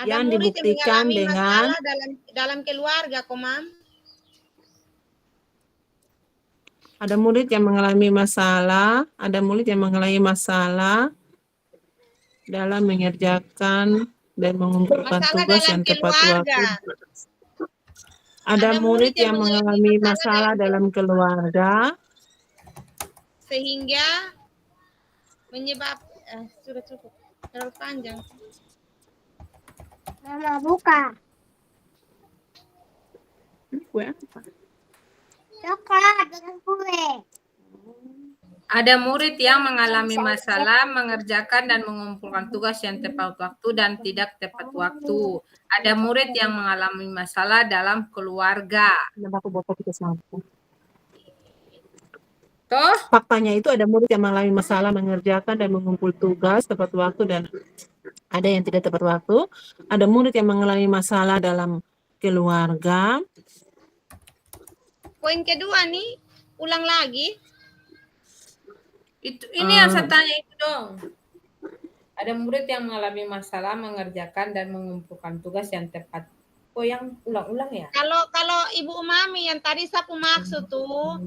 [SPEAKER 3] ada
[SPEAKER 2] yang
[SPEAKER 3] murid
[SPEAKER 2] dibuktikan
[SPEAKER 3] yang mengalami
[SPEAKER 2] dengan
[SPEAKER 3] masalah dalam keluarga kok Mam.
[SPEAKER 2] ada murid yang mengalami masalah dalam mengerjakan dan mengumpulkan
[SPEAKER 3] Masalah
[SPEAKER 2] tugas
[SPEAKER 3] dalam
[SPEAKER 2] yang tepat
[SPEAKER 3] keluarga.
[SPEAKER 2] waktu. Ada murid yang mengalami masalah dalam keluarga
[SPEAKER 3] sehingga menyebabkan sudah cukup terlalu panjang.
[SPEAKER 4] Mama buka. Coklat dengan kue.
[SPEAKER 1] Ada murid yang mengalami masalah mengerjakan dan mengumpulkan tugas yang tepat waktu dan tidak tepat waktu. Ada murid yang mengalami masalah dalam keluarga. Toh?
[SPEAKER 2] Faktanya itu ada murid yang mengalami masalah mengerjakan dan mengumpul tugas tepat waktu dan ada yang tidak tepat waktu. Ada murid yang mengalami masalah dalam keluarga.
[SPEAKER 3] Poin kedua nih, ulang lagi.
[SPEAKER 1] Ini yang saya tanya itu dong. Ada murid yang mengalami masalah mengerjakan dan mengumpulkan tugas yang tepat. Oh, yang ulang-ulang ya?
[SPEAKER 3] Kalau Ibu Umami yang tadi saya maksud tuh,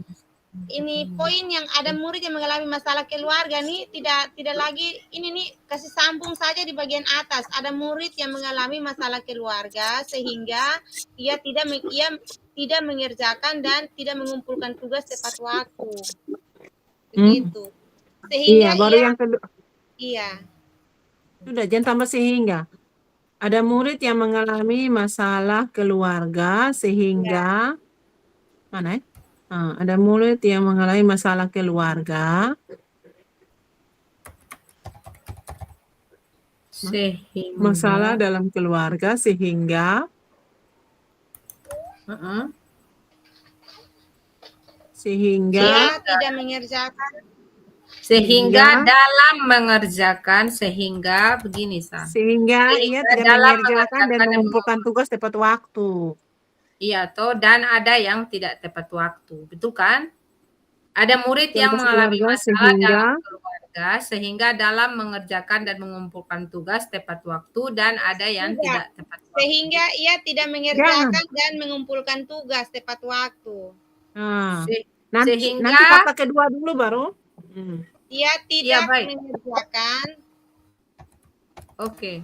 [SPEAKER 3] ini poin yang ada murid yang mengalami masalah keluarga nih tidak lagi ini nih kasih sambung saja di bagian atas. Ada murid yang mengalami masalah keluarga sehingga ia tidak mengerjakan dan tidak mengumpulkan tugas tepat waktu. Begitu. Sehingga
[SPEAKER 2] Iya, baru yang kedua.
[SPEAKER 3] Iya.
[SPEAKER 2] Sudah, jangan tambah sehingga. Ada murid yang mengalami masalah keluarga sehingga mana ya? Ada murid yang mengalami masalah keluarga masalah dalam keluarga sehingga
[SPEAKER 3] Ia tidak mengerjakan
[SPEAKER 1] dalam mengerjakan sehingga begini
[SPEAKER 2] sehingga ia tidak mengerjakan dan mengumpulkan tugas tepat waktu.
[SPEAKER 1] Iya toh, dan ada yang tidak tepat waktu, betul kan? Ada murid yang mengalami masalah dalam keluarga sehingga dalam mengerjakan dan mengumpulkan tugas tepat waktu dan ada yang tidak tepat waktu.
[SPEAKER 3] Sehingga ia tidak mengerjakan dan mengumpulkan tugas tepat waktu.
[SPEAKER 2] Nanti kata kedua dulu baru.
[SPEAKER 3] Ia tidak mengerjakan.
[SPEAKER 1] Oke.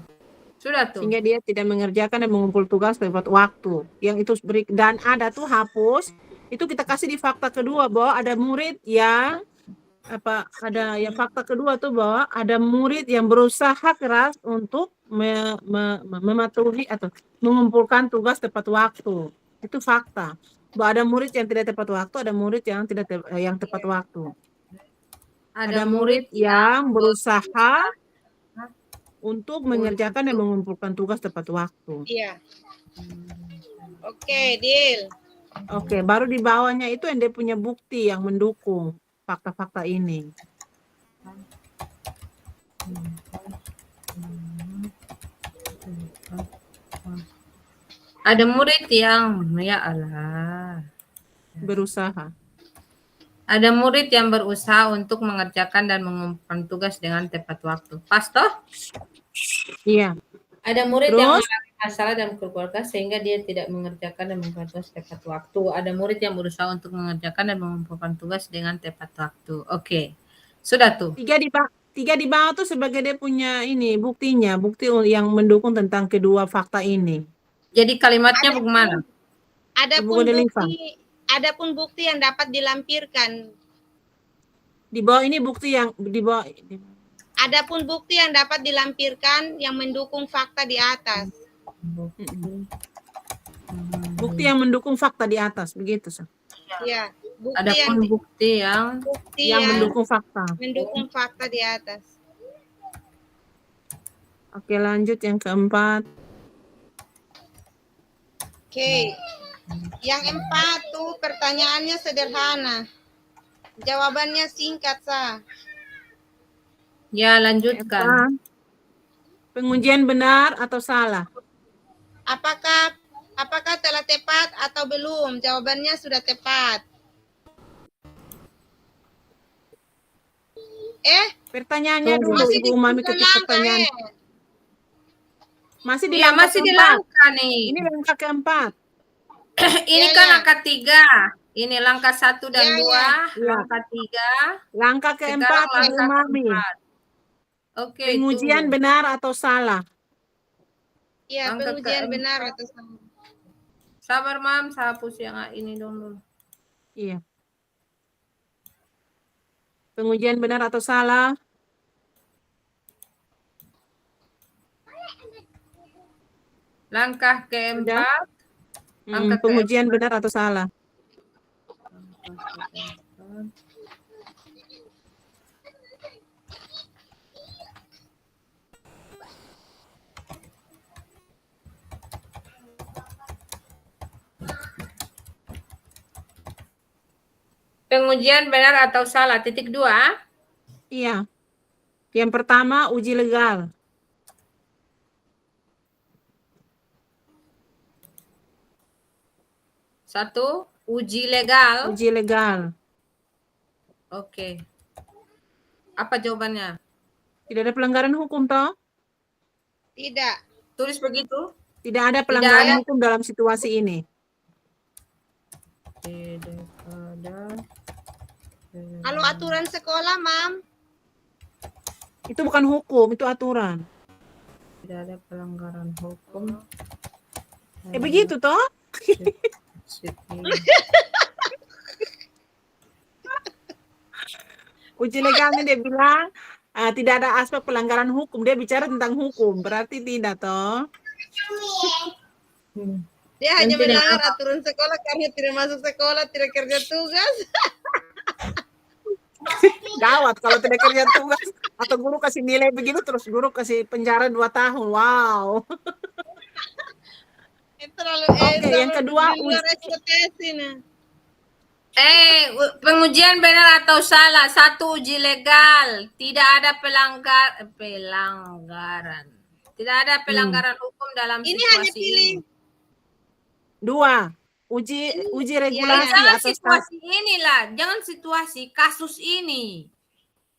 [SPEAKER 1] Sudah tuh.
[SPEAKER 2] Sehingga dia tidak mengerjakan dan mengumpul tugas tepat waktu. Yang itu dan ada tuh hapus. Itu kita kasih di fakta kedua bahwa ada murid yang fakta kedua tuh bahwa ada murid yang berusaha keras untuk mematuhi atau mengumpulkan tugas tepat waktu. Itu fakta. Bahwa ada murid yang tidak tepat waktu, ada murid yang tepat waktu. Ada murid yang berusaha untuk mengerjakan dan mengumpulkan tugas tepat waktu.
[SPEAKER 3] Iya. Oke, deal.
[SPEAKER 2] Oke, baru di bawahnya itu yang dia punya bukti yang mendukung fakta-fakta ini.
[SPEAKER 1] Ada murid yang, ya Allah.
[SPEAKER 2] Berusaha.
[SPEAKER 1] Ada murid yang berusaha untuk mengerjakan dan mengumpulkan tugas dengan tepat waktu. Pas toh?
[SPEAKER 2] Iya.
[SPEAKER 1] Ada murid yang
[SPEAKER 2] Terus?
[SPEAKER 1] mengalami masalah dalam keluarga sehingga dia tidak mengerjakan dan mengumpulkan tugas tepat waktu. Ada murid yang berusaha untuk mengerjakan dan mengumpulkan tugas dengan tepat waktu. Oke. Sudah tuh.
[SPEAKER 2] Tiga di bawah tuh sebagai dia punya ini buktinya, bukti yang mendukung tentang kedua fakta ini.
[SPEAKER 1] Jadi kalimatnya bagaimana?
[SPEAKER 3] Adapun bukti yang dapat dilampirkan.
[SPEAKER 2] Di bawah ini bukti yang di bawah.
[SPEAKER 3] Adapun bukti yang dapat dilampirkan yang mendukung fakta di atas.
[SPEAKER 2] Bukti yang mendukung fakta di atas, begitu sih.
[SPEAKER 3] Ya,
[SPEAKER 1] bukti yang
[SPEAKER 2] mendukung fakta.
[SPEAKER 3] Mendukung fakta di atas.
[SPEAKER 2] Oke, lanjut yang keempat.
[SPEAKER 3] Oke. Yang empat tuh pertanyaannya sederhana. Jawabannya singkat, Sa.
[SPEAKER 1] Ya, lanjutkan.
[SPEAKER 2] Pengujian benar atau salah?
[SPEAKER 3] Apakah telah tepat atau belum? Jawabannya sudah tepat.
[SPEAKER 2] Pertanyaannya dulu, Ibu Umami ketik pertanyaan. Masih di
[SPEAKER 1] Iya,
[SPEAKER 2] langkah
[SPEAKER 1] masih di
[SPEAKER 2] keempat.
[SPEAKER 1] langkah nih.
[SPEAKER 2] Ini langkah keempat.
[SPEAKER 1] Ini kan langkah 3. Ini langkah 1 dan 2, langkah 3.
[SPEAKER 2] Langkah keempat, Ibu Umami.
[SPEAKER 1] Oke,
[SPEAKER 2] pengujian benar atau salah?
[SPEAKER 3] Iya, pengujian benar atau salah.
[SPEAKER 1] Sabar, Mam, saya hapus yang ini dulu.
[SPEAKER 2] Iya. Pengujian benar atau salah?
[SPEAKER 1] Langkah keempat.
[SPEAKER 2] Pengujian benar atau salah?
[SPEAKER 1] Pengujian benar atau salah? Titik 2.
[SPEAKER 2] Iya. Yang pertama, uji legal.
[SPEAKER 1] Satu, uji legal.
[SPEAKER 2] Uji legal.
[SPEAKER 1] Oke. Apa jawabannya?
[SPEAKER 2] Tidak ada pelanggaran hukum, toh?
[SPEAKER 3] Tidak.
[SPEAKER 1] Tulis begitu?
[SPEAKER 2] Tidak ada pelanggaran hukum dalam situasi ini.
[SPEAKER 1] Tidak ada.
[SPEAKER 3] Kalau aturan sekolah, Mam?
[SPEAKER 2] Itu bukan hukum, itu aturan.
[SPEAKER 1] Tidak ada pelanggaran hukum.
[SPEAKER 2] Begitu, toh? Uji legalnya dia bilang tidak ada aspek pelanggaran hukum. Dia bicara tentang hukum, berarti tidak, toh?
[SPEAKER 3] Dia hanya melanggar aturan sekolah karena tidak masuk sekolah, tidak kerja tugas.
[SPEAKER 2] Gawat kalau tidak kerja tugas atau guru kasih nilai begitu terus guru kasih penjara 2 tahun. Wow. Yang kedua
[SPEAKER 1] pengujian benar atau salah? 1, uji legal. Tidak ada pelanggaran. Tidak ada pelanggaran hukum dalam situasi ini.
[SPEAKER 2] 2, uji regulasi
[SPEAKER 1] jangan
[SPEAKER 2] atau
[SPEAKER 1] situasi inilah, jangan situasi kasus ini.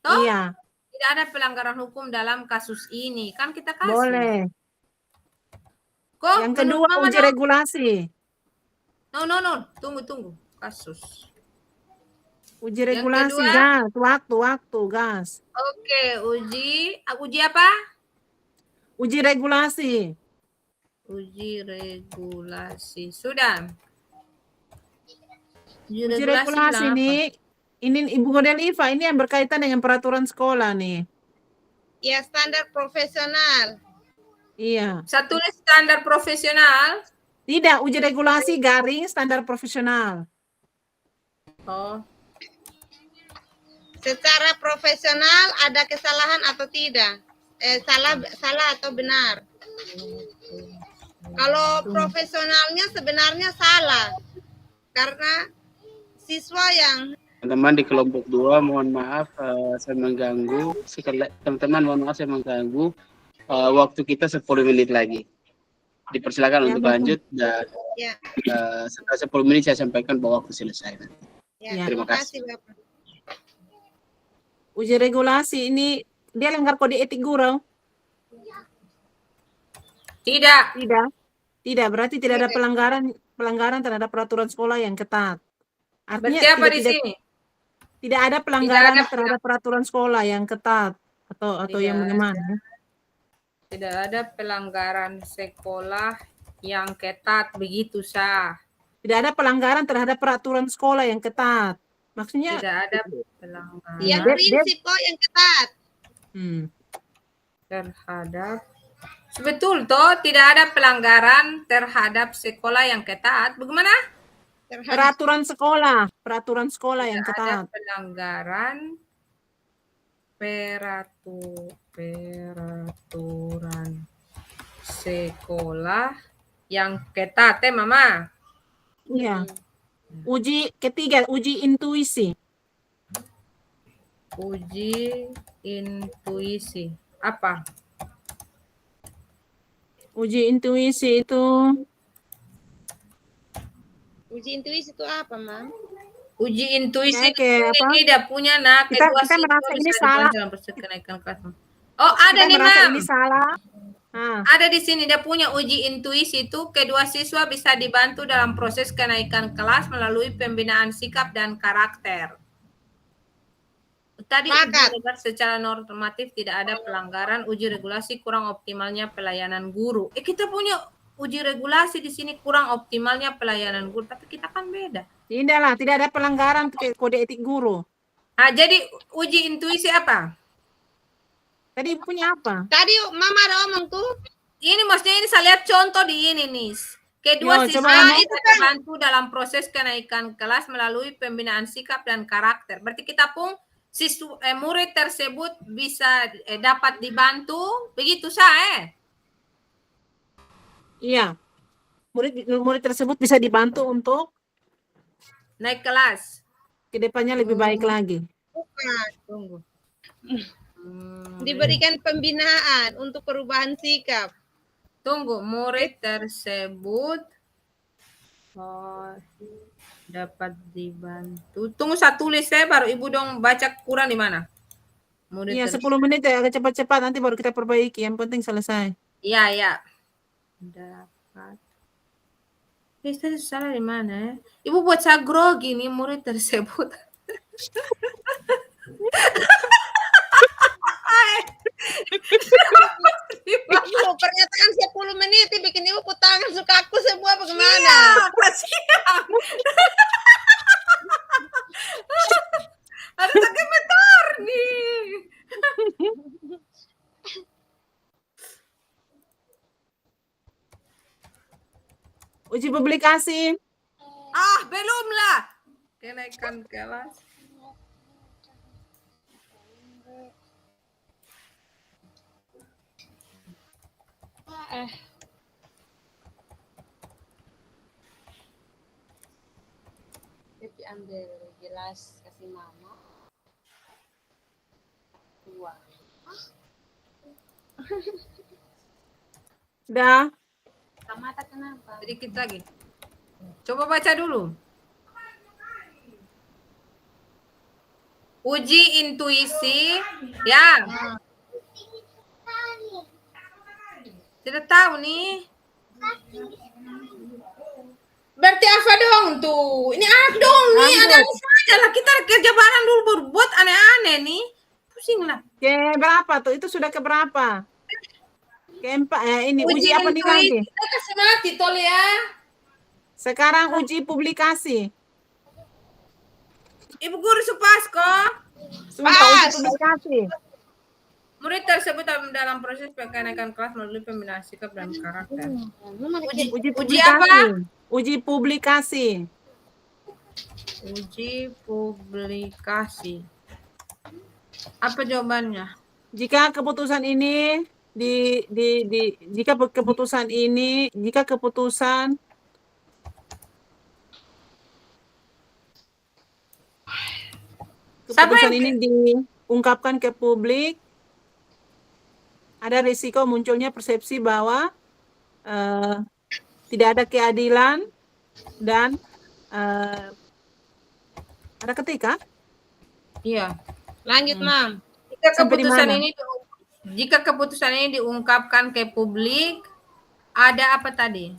[SPEAKER 1] Toh?
[SPEAKER 2] Iya.
[SPEAKER 1] Tidak ada pelanggaran hukum dalam kasus ini. Kan kita kasih.
[SPEAKER 2] Boleh.
[SPEAKER 1] Kok
[SPEAKER 2] yang kedua uji regulasi.
[SPEAKER 1] No. Tunggu. Kasus.
[SPEAKER 2] Uji regulasi, gas. Waktu, gas.
[SPEAKER 1] Oke, uji apa?
[SPEAKER 2] Uji regulasi.
[SPEAKER 1] Uji regulasi. Sudah.
[SPEAKER 2] Uji regulasi ini Ibu Model Iva, ini yang berkaitan dengan peraturan sekolah nih.
[SPEAKER 3] Ya, standar profesional.
[SPEAKER 2] Iya.
[SPEAKER 1] Satu standar profesional?
[SPEAKER 2] Tidak, uji regulasi garing standar profesional.
[SPEAKER 1] Oh.
[SPEAKER 3] Secara profesional ada kesalahan atau tidak? Salah atau benar? Kalau profesionalnya sebenarnya salah. Karena siswa yang
[SPEAKER 5] Teman-teman di kelompok 2, mohon maaf saya mengganggu. Teman-teman mohon maaf saya mengganggu. Waktu kita 10 menit lagi. Dipersilakan
[SPEAKER 2] Ya,
[SPEAKER 5] untuk
[SPEAKER 2] betul.
[SPEAKER 5] lanjut dan
[SPEAKER 3] ya,
[SPEAKER 5] setelah 10 menit saya sampaikan bahwa waktu selesai.
[SPEAKER 3] ya,
[SPEAKER 5] Terima
[SPEAKER 3] terima kasih
[SPEAKER 5] kasih.
[SPEAKER 3] Bapak.
[SPEAKER 2] Uji regulasi ini dia langgar kode etik guru?
[SPEAKER 1] Tidak.
[SPEAKER 2] Tidak. Tidak, berarti tidak ada pelanggaran terhadap peraturan sekolah yang ketat. Artinya
[SPEAKER 1] Berarti apa di
[SPEAKER 2] tidak
[SPEAKER 1] sini?
[SPEAKER 2] tidak ada pelanggaran
[SPEAKER 1] Tidak ada
[SPEAKER 2] terhadap peraturan sekolah yang ketat atau yang
[SPEAKER 1] Tidak
[SPEAKER 2] bagaimana?
[SPEAKER 1] Tidak ada pelanggaran sekolah yang ketat, begitu sah.
[SPEAKER 2] Tidak ada pelanggaran terhadap peraturan sekolah yang ketat. Maksudnya
[SPEAKER 1] Tidak ada pelanggaran
[SPEAKER 3] Yang
[SPEAKER 2] Dia-
[SPEAKER 3] prinsip kok yang ketat.
[SPEAKER 1] terhadap. Betul toh, tidak ada pelanggaran terhadap sekolah yang ketat. Bagaimana?
[SPEAKER 3] Terhadap
[SPEAKER 2] peraturan sekolah yang
[SPEAKER 1] Tidak ada
[SPEAKER 2] ketat.
[SPEAKER 1] pelanggaran peraturan sekolah yang ketat, Mama.
[SPEAKER 2] Iya. Uji ketiga, uji intuisi.
[SPEAKER 1] Uji intuisi. Apa?
[SPEAKER 2] Uji intuisi itu
[SPEAKER 3] Uji intuisi itu apa, Mam?
[SPEAKER 1] Uji intuisi
[SPEAKER 2] kayak apa?
[SPEAKER 1] tidak punya
[SPEAKER 2] Kita
[SPEAKER 1] kedua siswa
[SPEAKER 2] merasa ini
[SPEAKER 1] bisa
[SPEAKER 2] salah.
[SPEAKER 1] dibantu dalam proses kenaikan kelas. Oh, ada
[SPEAKER 2] Kita
[SPEAKER 1] nih,
[SPEAKER 2] merasa
[SPEAKER 1] Mam.
[SPEAKER 2] ini salah. Ah,
[SPEAKER 1] Ada di sini dia punya uji intuisi itu kedua siswa bisa dibantu dalam proses kenaikan kelas melalui pembinaan sikap dan karakter. Tadi
[SPEAKER 3] Sepakat.
[SPEAKER 1] uji secara normatif tidak ada pelanggaran, uji regulasi kurang optimalnya pelayanan guru. Kita punya uji regulasi di sini kurang optimalnya pelayanan guru, tapi kita kan beda.
[SPEAKER 2] tidak ada pelanggaran kode etik guru.
[SPEAKER 1] Nah, jadi uji intuisi apa?
[SPEAKER 2] Tadi Ibu punya apa?
[SPEAKER 3] Tadi Mama ada omong tuh.
[SPEAKER 1] Ini maksudnya ini saya lihat contoh di ini nih. Kedua
[SPEAKER 2] Yo,
[SPEAKER 1] siswa
[SPEAKER 2] coba
[SPEAKER 1] itu dibantu dalam proses kenaikan kelas melalui pembinaan sikap dan karakter. Berarti kita pun murid tersebut bisa dapat dibantu, begitu sah
[SPEAKER 2] Iya. Murid tersebut bisa dibantu untuk
[SPEAKER 1] naik kelas.
[SPEAKER 2] kedepannya lebih baik lagi.
[SPEAKER 3] Bukan.
[SPEAKER 1] Tunggu.
[SPEAKER 3] Diberikan pembinaan untuk perubahan sikap.
[SPEAKER 1] Tunggu, murid tersebut dapat dibantu. Tunggu saya tulis baru Ibu dong baca kurang di mana? Murid
[SPEAKER 2] Iya, 10 menit ya, agak cepat-cepat nanti baru kita perbaiki. Yang penting selesai.
[SPEAKER 1] Iya, ya. Dapat. Tadi salah di mana ya? Ibu buat saya grogi nih murid tersebut.
[SPEAKER 3] Ibu, pernyataan 10 menit bikin ibu tangan suka aku semua bagaimana?
[SPEAKER 1] Iya, kasihan. Harus gemetar nih.
[SPEAKER 2] Uji publikasi.
[SPEAKER 1] Belum lah. Kenaikan kelas.
[SPEAKER 3] Jadi ambil gelas kasih Mama. Dua.
[SPEAKER 2] Sudah.
[SPEAKER 3] Mata kenapa?
[SPEAKER 1] Sedikit lagi. Coba baca dulu. Uji intuisi, ya. Tidak tahu nih. Berarti apa dong tuh? Ini anak dong nih, ada saja lah. Kita kerja bareng dulu berbuat aneh-aneh nih. Pusing lah.
[SPEAKER 2] Berapa tuh? Itu sudah ke berapa? Keempat. Ini uji apa nih lagi?
[SPEAKER 1] Kita kasih mati tol ya.
[SPEAKER 2] Sekarang uji publikasi.
[SPEAKER 1] Ibu guru Supasko.
[SPEAKER 2] Sudah uji publikasi.
[SPEAKER 1] Murid tersebut dalam proses kenaikan kelas melalui pembinaan sikap dan karakter.
[SPEAKER 2] Uji
[SPEAKER 1] apa?
[SPEAKER 2] Uji publikasi.
[SPEAKER 1] Uji publikasi. Apa jawabannya?
[SPEAKER 2] Jika keputusan ini jika keputusan ini
[SPEAKER 1] Siapa
[SPEAKER 2] keputusan
[SPEAKER 1] yang
[SPEAKER 2] ini diungkapkan ke publik, ada risiko munculnya persepsi bahwa tidak ada keadilan dan ada ketika
[SPEAKER 1] Iya.
[SPEAKER 3] Lanjut, Mam.
[SPEAKER 2] Sampai di mana?
[SPEAKER 1] Jika keputusan ini diungkapkan ke publik, ada apa tadi?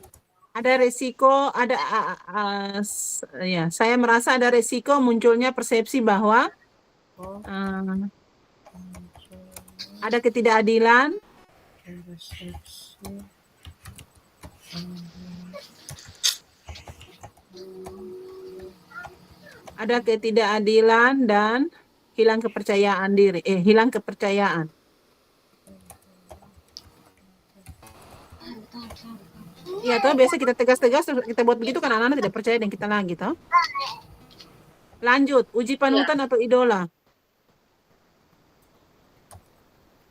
[SPEAKER 2] Ada risiko, ya, saya merasa ada risiko munculnya persepsi bahwa ada ketidakadilan dan hilang kepercayaan diri, hilang kepercayaan. Iya, toh biasa kita tegas-tegas terus kita buat begitu kan anak-anak tidak percaya dengan kita lagi, toh. Lanjut, uji panutan atau idola.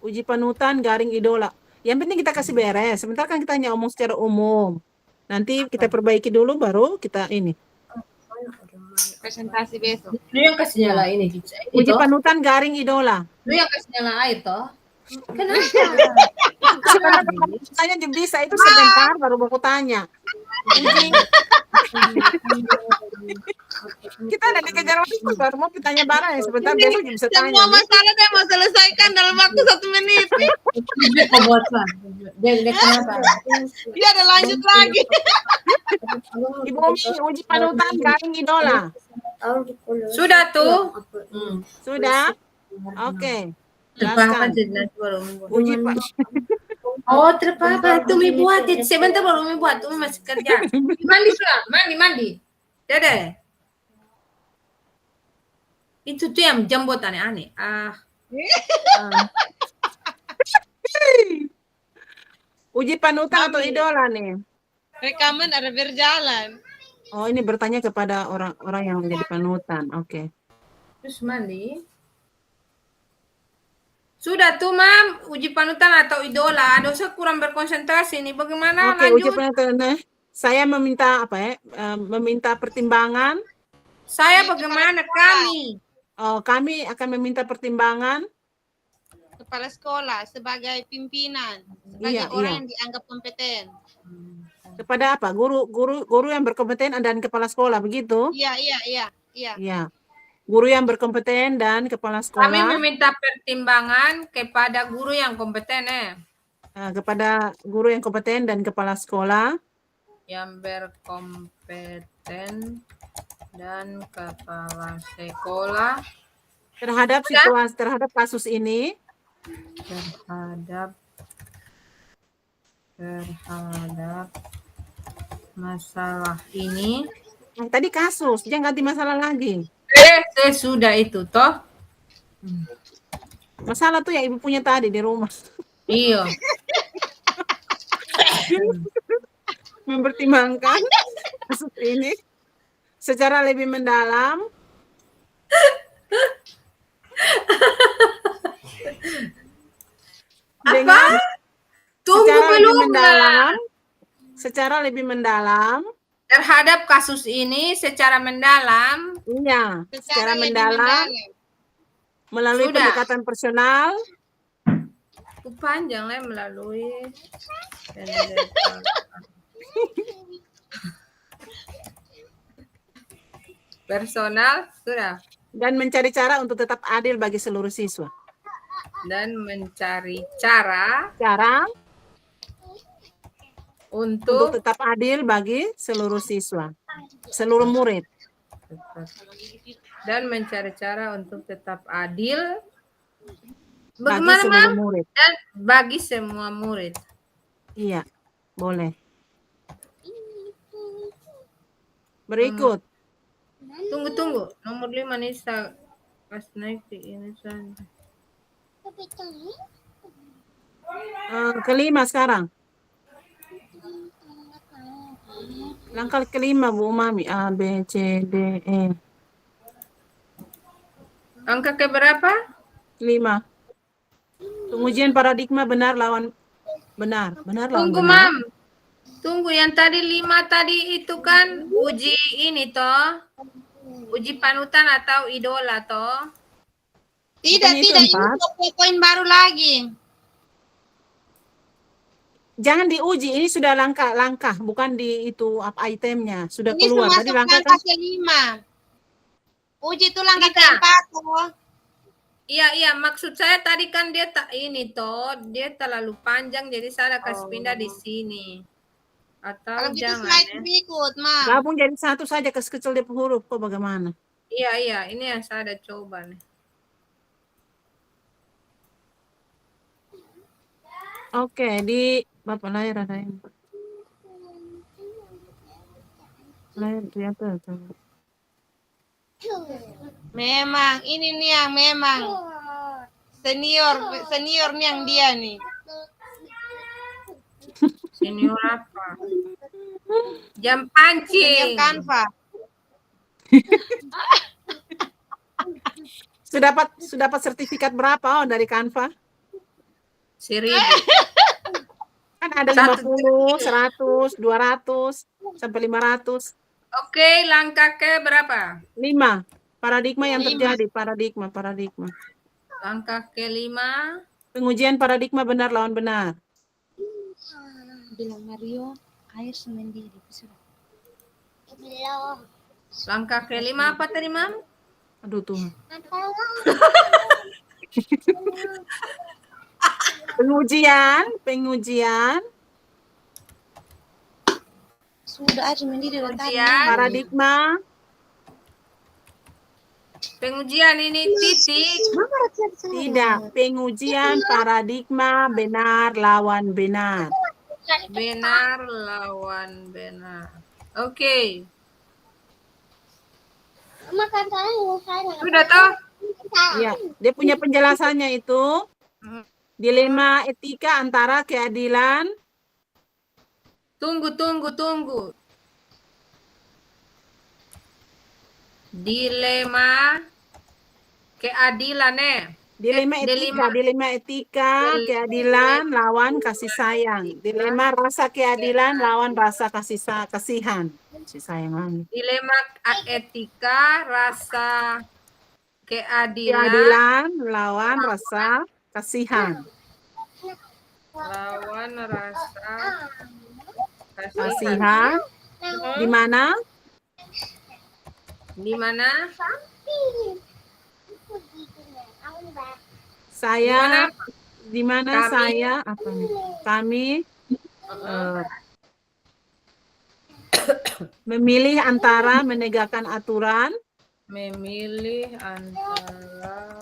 [SPEAKER 2] Uji panutan garing idola. Yang penting kita kasih beres. Sebentar kan kita hanya omong secara umum. Nanti kita perbaiki dulu baru kita ini.
[SPEAKER 3] Presentasi besok.
[SPEAKER 6] Lu yang kasih nyala ini.
[SPEAKER 2] Uji panutan garing idola.
[SPEAKER 6] Lu yang kasih nyala air toh.
[SPEAKER 2] Kenapa? Saya bisa itu sebentar baru aku tanya. Kita ada dikejar waktu baru mau bertanya barang ya sebentar besok bisa tanya.
[SPEAKER 3] Semua masalah saya mau selesaikan dalam waktu 1 menit.
[SPEAKER 6] Dia pembuatan. Dia kenapa?
[SPEAKER 3] Dia ada lanjut lagi.
[SPEAKER 2] Ibu Umi, uji panutan garing idola.
[SPEAKER 1] Sudah tuh.
[SPEAKER 2] Sudah? Oke.
[SPEAKER 1] Terpapar
[SPEAKER 2] Jelaskan.
[SPEAKER 1] jelas baru
[SPEAKER 2] Uji
[SPEAKER 6] Oh, terpapar.
[SPEAKER 1] Tumi buat itu sebentar baru Tumi buat. Tumi masih kerja. Mandi sudah, mandi. Dede. Itu tuh yang jambot aneh-aneh.
[SPEAKER 2] Uji panutan atau idola nih?
[SPEAKER 3] Rekaman ada berjalan.
[SPEAKER 2] Oh, ini bertanya kepada orang-orang yang menjadi panutan. Oke.
[SPEAKER 1] Terus mandi. Sudah tuh, Mam. Uji panutan atau idola. Dosa kurang berkonsentrasi nih. Bagaimana
[SPEAKER 2] Oke,
[SPEAKER 1] lanjut?
[SPEAKER 2] uji panutan. Saya meminta apa ya? Meminta pertimbangan.
[SPEAKER 1] Saya bagaimana? Kami.
[SPEAKER 2] Kami akan meminta pertimbangan
[SPEAKER 3] Kepala sekolah sebagai pimpinan, sebagai orang yang dianggap kompeten.
[SPEAKER 2] kepada apa? Guru yang berkompeten dan kepala sekolah, begitu?
[SPEAKER 3] Iya.
[SPEAKER 2] Iya. Guru yang berkompeten dan kepala sekolah.
[SPEAKER 1] Kami meminta pertimbangan kepada guru yang kompeten
[SPEAKER 2] kepada guru yang kompeten dan kepala sekolah.
[SPEAKER 1] Yang berkompeten dan kepala sekolah
[SPEAKER 2] Terhadap kasus ini.
[SPEAKER 1] Terhadap masalah ini.
[SPEAKER 2] Tadi kasus, jangan ganti masalah lagi.
[SPEAKER 1] Sudah itu toh.
[SPEAKER 2] Masalah tuh yang ibu punya tadi di rumah.
[SPEAKER 1] Iya.
[SPEAKER 2] Mempertimbangkan kasus ini secara lebih mendalam.
[SPEAKER 1] Apa? Tunggu belum lah.
[SPEAKER 2] Secara lebih mendalam.
[SPEAKER 1] Terhadap kasus ini secara mendalam.
[SPEAKER 2] Iya, secara mendalam. Melalui pendekatan personal.
[SPEAKER 1] Panjang lah melalui personal sudah.
[SPEAKER 2] Dan mencari cara untuk tetap adil bagi seluruh siswa.
[SPEAKER 1] Dan mencari cara untuk
[SPEAKER 2] tetap adil bagi seluruh siswa, seluruh murid.
[SPEAKER 1] Dan mencari cara untuk tetap adil
[SPEAKER 2] bagi seluruh murid.
[SPEAKER 1] Dan bagi semua murid.
[SPEAKER 2] Iya, boleh. Berikut.
[SPEAKER 1] Tunggu. Nomor 5 nih pas naik ini saja.
[SPEAKER 2] Kelima sekarang. Langkah kelima Bu Umami. A, B, C, D, E.
[SPEAKER 1] Angka keberapa?
[SPEAKER 2] 5. Pengujian paradigma benar lawan benar. Benar lawan
[SPEAKER 1] Tunggu,
[SPEAKER 2] benar.
[SPEAKER 1] Mam. Tunggu, yang tadi 5 tadi itu kan uji ini toh. Uji panutan atau idola toh.
[SPEAKER 3] Tidak,
[SPEAKER 2] Bukannya itu
[SPEAKER 3] tidak. Ini
[SPEAKER 2] 4?
[SPEAKER 3] poin baru lagi.
[SPEAKER 2] Jangan diuji, ini sudah langkah, bukan di itu apa itemnya, sudah
[SPEAKER 3] Ini
[SPEAKER 2] keluar. Tadi
[SPEAKER 3] termasuk
[SPEAKER 2] langkah
[SPEAKER 3] langkah
[SPEAKER 2] kan?
[SPEAKER 3] ke-5. Uji itu langkah
[SPEAKER 1] Tidak.
[SPEAKER 3] ke-4 toh.
[SPEAKER 1] Iya, maksud saya tadi kan dia tak ini toh, dia terlalu panjang jadi saya kasih pindah di sini. Atau
[SPEAKER 3] Kalau gitu
[SPEAKER 1] jangan
[SPEAKER 3] slide
[SPEAKER 1] ya.
[SPEAKER 3] berikut, Mam.
[SPEAKER 2] Gabung jadi satu saja, kecil di huruf, kok bagaimana?
[SPEAKER 1] Iya, ini yang saya ada coba nih.
[SPEAKER 2] Oke, di Bapak layar ada ini. Layar kelihatan.
[SPEAKER 3] Memang, ini nih yang memang senior nih yang dia nih.
[SPEAKER 1] Senior apa? Jam
[SPEAKER 3] Senior
[SPEAKER 1] pancing.
[SPEAKER 3] Canva.
[SPEAKER 2] Sudah dapat sertifikat berapa dari Canva?
[SPEAKER 1] 1000.
[SPEAKER 2] Kan ada 50, 100, 200, sampai 500.
[SPEAKER 1] Oke, langkah ke berapa?
[SPEAKER 2] 5. Paradigma yang
[SPEAKER 3] 5.
[SPEAKER 2] terjadi, paradigma.
[SPEAKER 1] Langkah ke-5.
[SPEAKER 2] Pengujian paradigma benar lawan benar.
[SPEAKER 3] Bilang Mario, air semendiri.
[SPEAKER 4] Belum.
[SPEAKER 1] Langkah ke-5 apa tadi, Mam?
[SPEAKER 2] Aduh Tuhan.
[SPEAKER 4] Apa?
[SPEAKER 2] Pengujian
[SPEAKER 3] Sudah air semendiri dari tadi.
[SPEAKER 1] Pengujian.
[SPEAKER 2] paradigma
[SPEAKER 1] Pengujian ini titik.
[SPEAKER 2] tidak, pengujian paradigma benar lawan benar.
[SPEAKER 1] Benar lawan benar. Oke.
[SPEAKER 4] Makan saya.
[SPEAKER 1] Sudah toh?
[SPEAKER 2] Ya, dia punya penjelasannya itu dilema etika antara keadilan.
[SPEAKER 1] Tunggu. Dilema keadilan
[SPEAKER 2] Dilema etika, keadilan lawan kasih sayang. Dilema rasa keadilan lawan rasa kasihan. Kasih sayang lagi.
[SPEAKER 1] Dilema etika, rasa
[SPEAKER 2] Keadilan lawan rasa kasihan.
[SPEAKER 1] lawan rasa
[SPEAKER 2] Kasihan di mana?
[SPEAKER 1] Di mana?
[SPEAKER 2] Saya di mana
[SPEAKER 1] Kami.
[SPEAKER 2] saya apa nih? Kami memilih antara menegakkan aturan
[SPEAKER 1] Memilih antara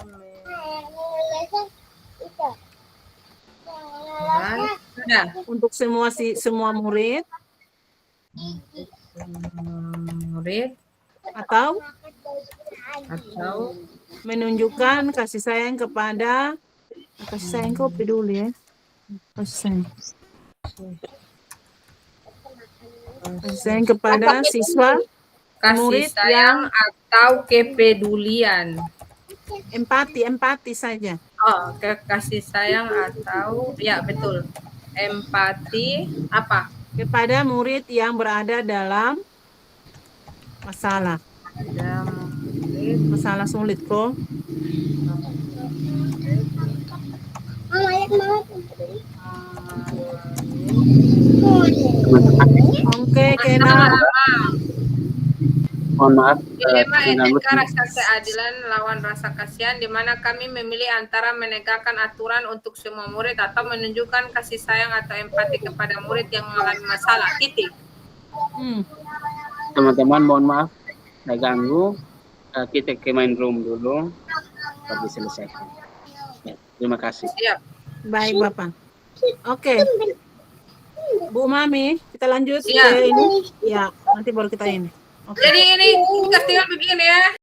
[SPEAKER 1] sudah
[SPEAKER 2] untuk semua murid
[SPEAKER 1] murid
[SPEAKER 2] atau
[SPEAKER 1] atau
[SPEAKER 2] menunjukkan kasih sayang kepada kok peduli ya. Kasih sayang kepada siswa,
[SPEAKER 1] kasih
[SPEAKER 2] murid
[SPEAKER 1] sayang atau kepedulian.
[SPEAKER 2] empati saja.
[SPEAKER 1] Oh, kasih sayang atau ya betul. Empati apa?
[SPEAKER 2] Kepada murid yang berada dalam masalah. Masalah sulit kok. Oke, Kena.
[SPEAKER 5] Mohon maaf.
[SPEAKER 1] Dilema
[SPEAKER 5] dengan
[SPEAKER 1] etika rasa keadilan lawan rasa kasihan, di mana kami memilih antara menegakkan aturan untuk semua murid atau menunjukkan kasih sayang atau empati kepada murid yang mengalami masalah. Titik.
[SPEAKER 5] Teman-teman, mohon maaf saya ganggu. Kita ke main room dulu baru diselesaikan. Ya, terima kasih.
[SPEAKER 1] Siap.
[SPEAKER 2] Baik, Bapak. Oke. Bu Mami, kita lanjut
[SPEAKER 1] Iya.
[SPEAKER 2] ke ini. Ya, nanti baru kita ini. Oke.
[SPEAKER 1] Jadi ini tinggal begini ya.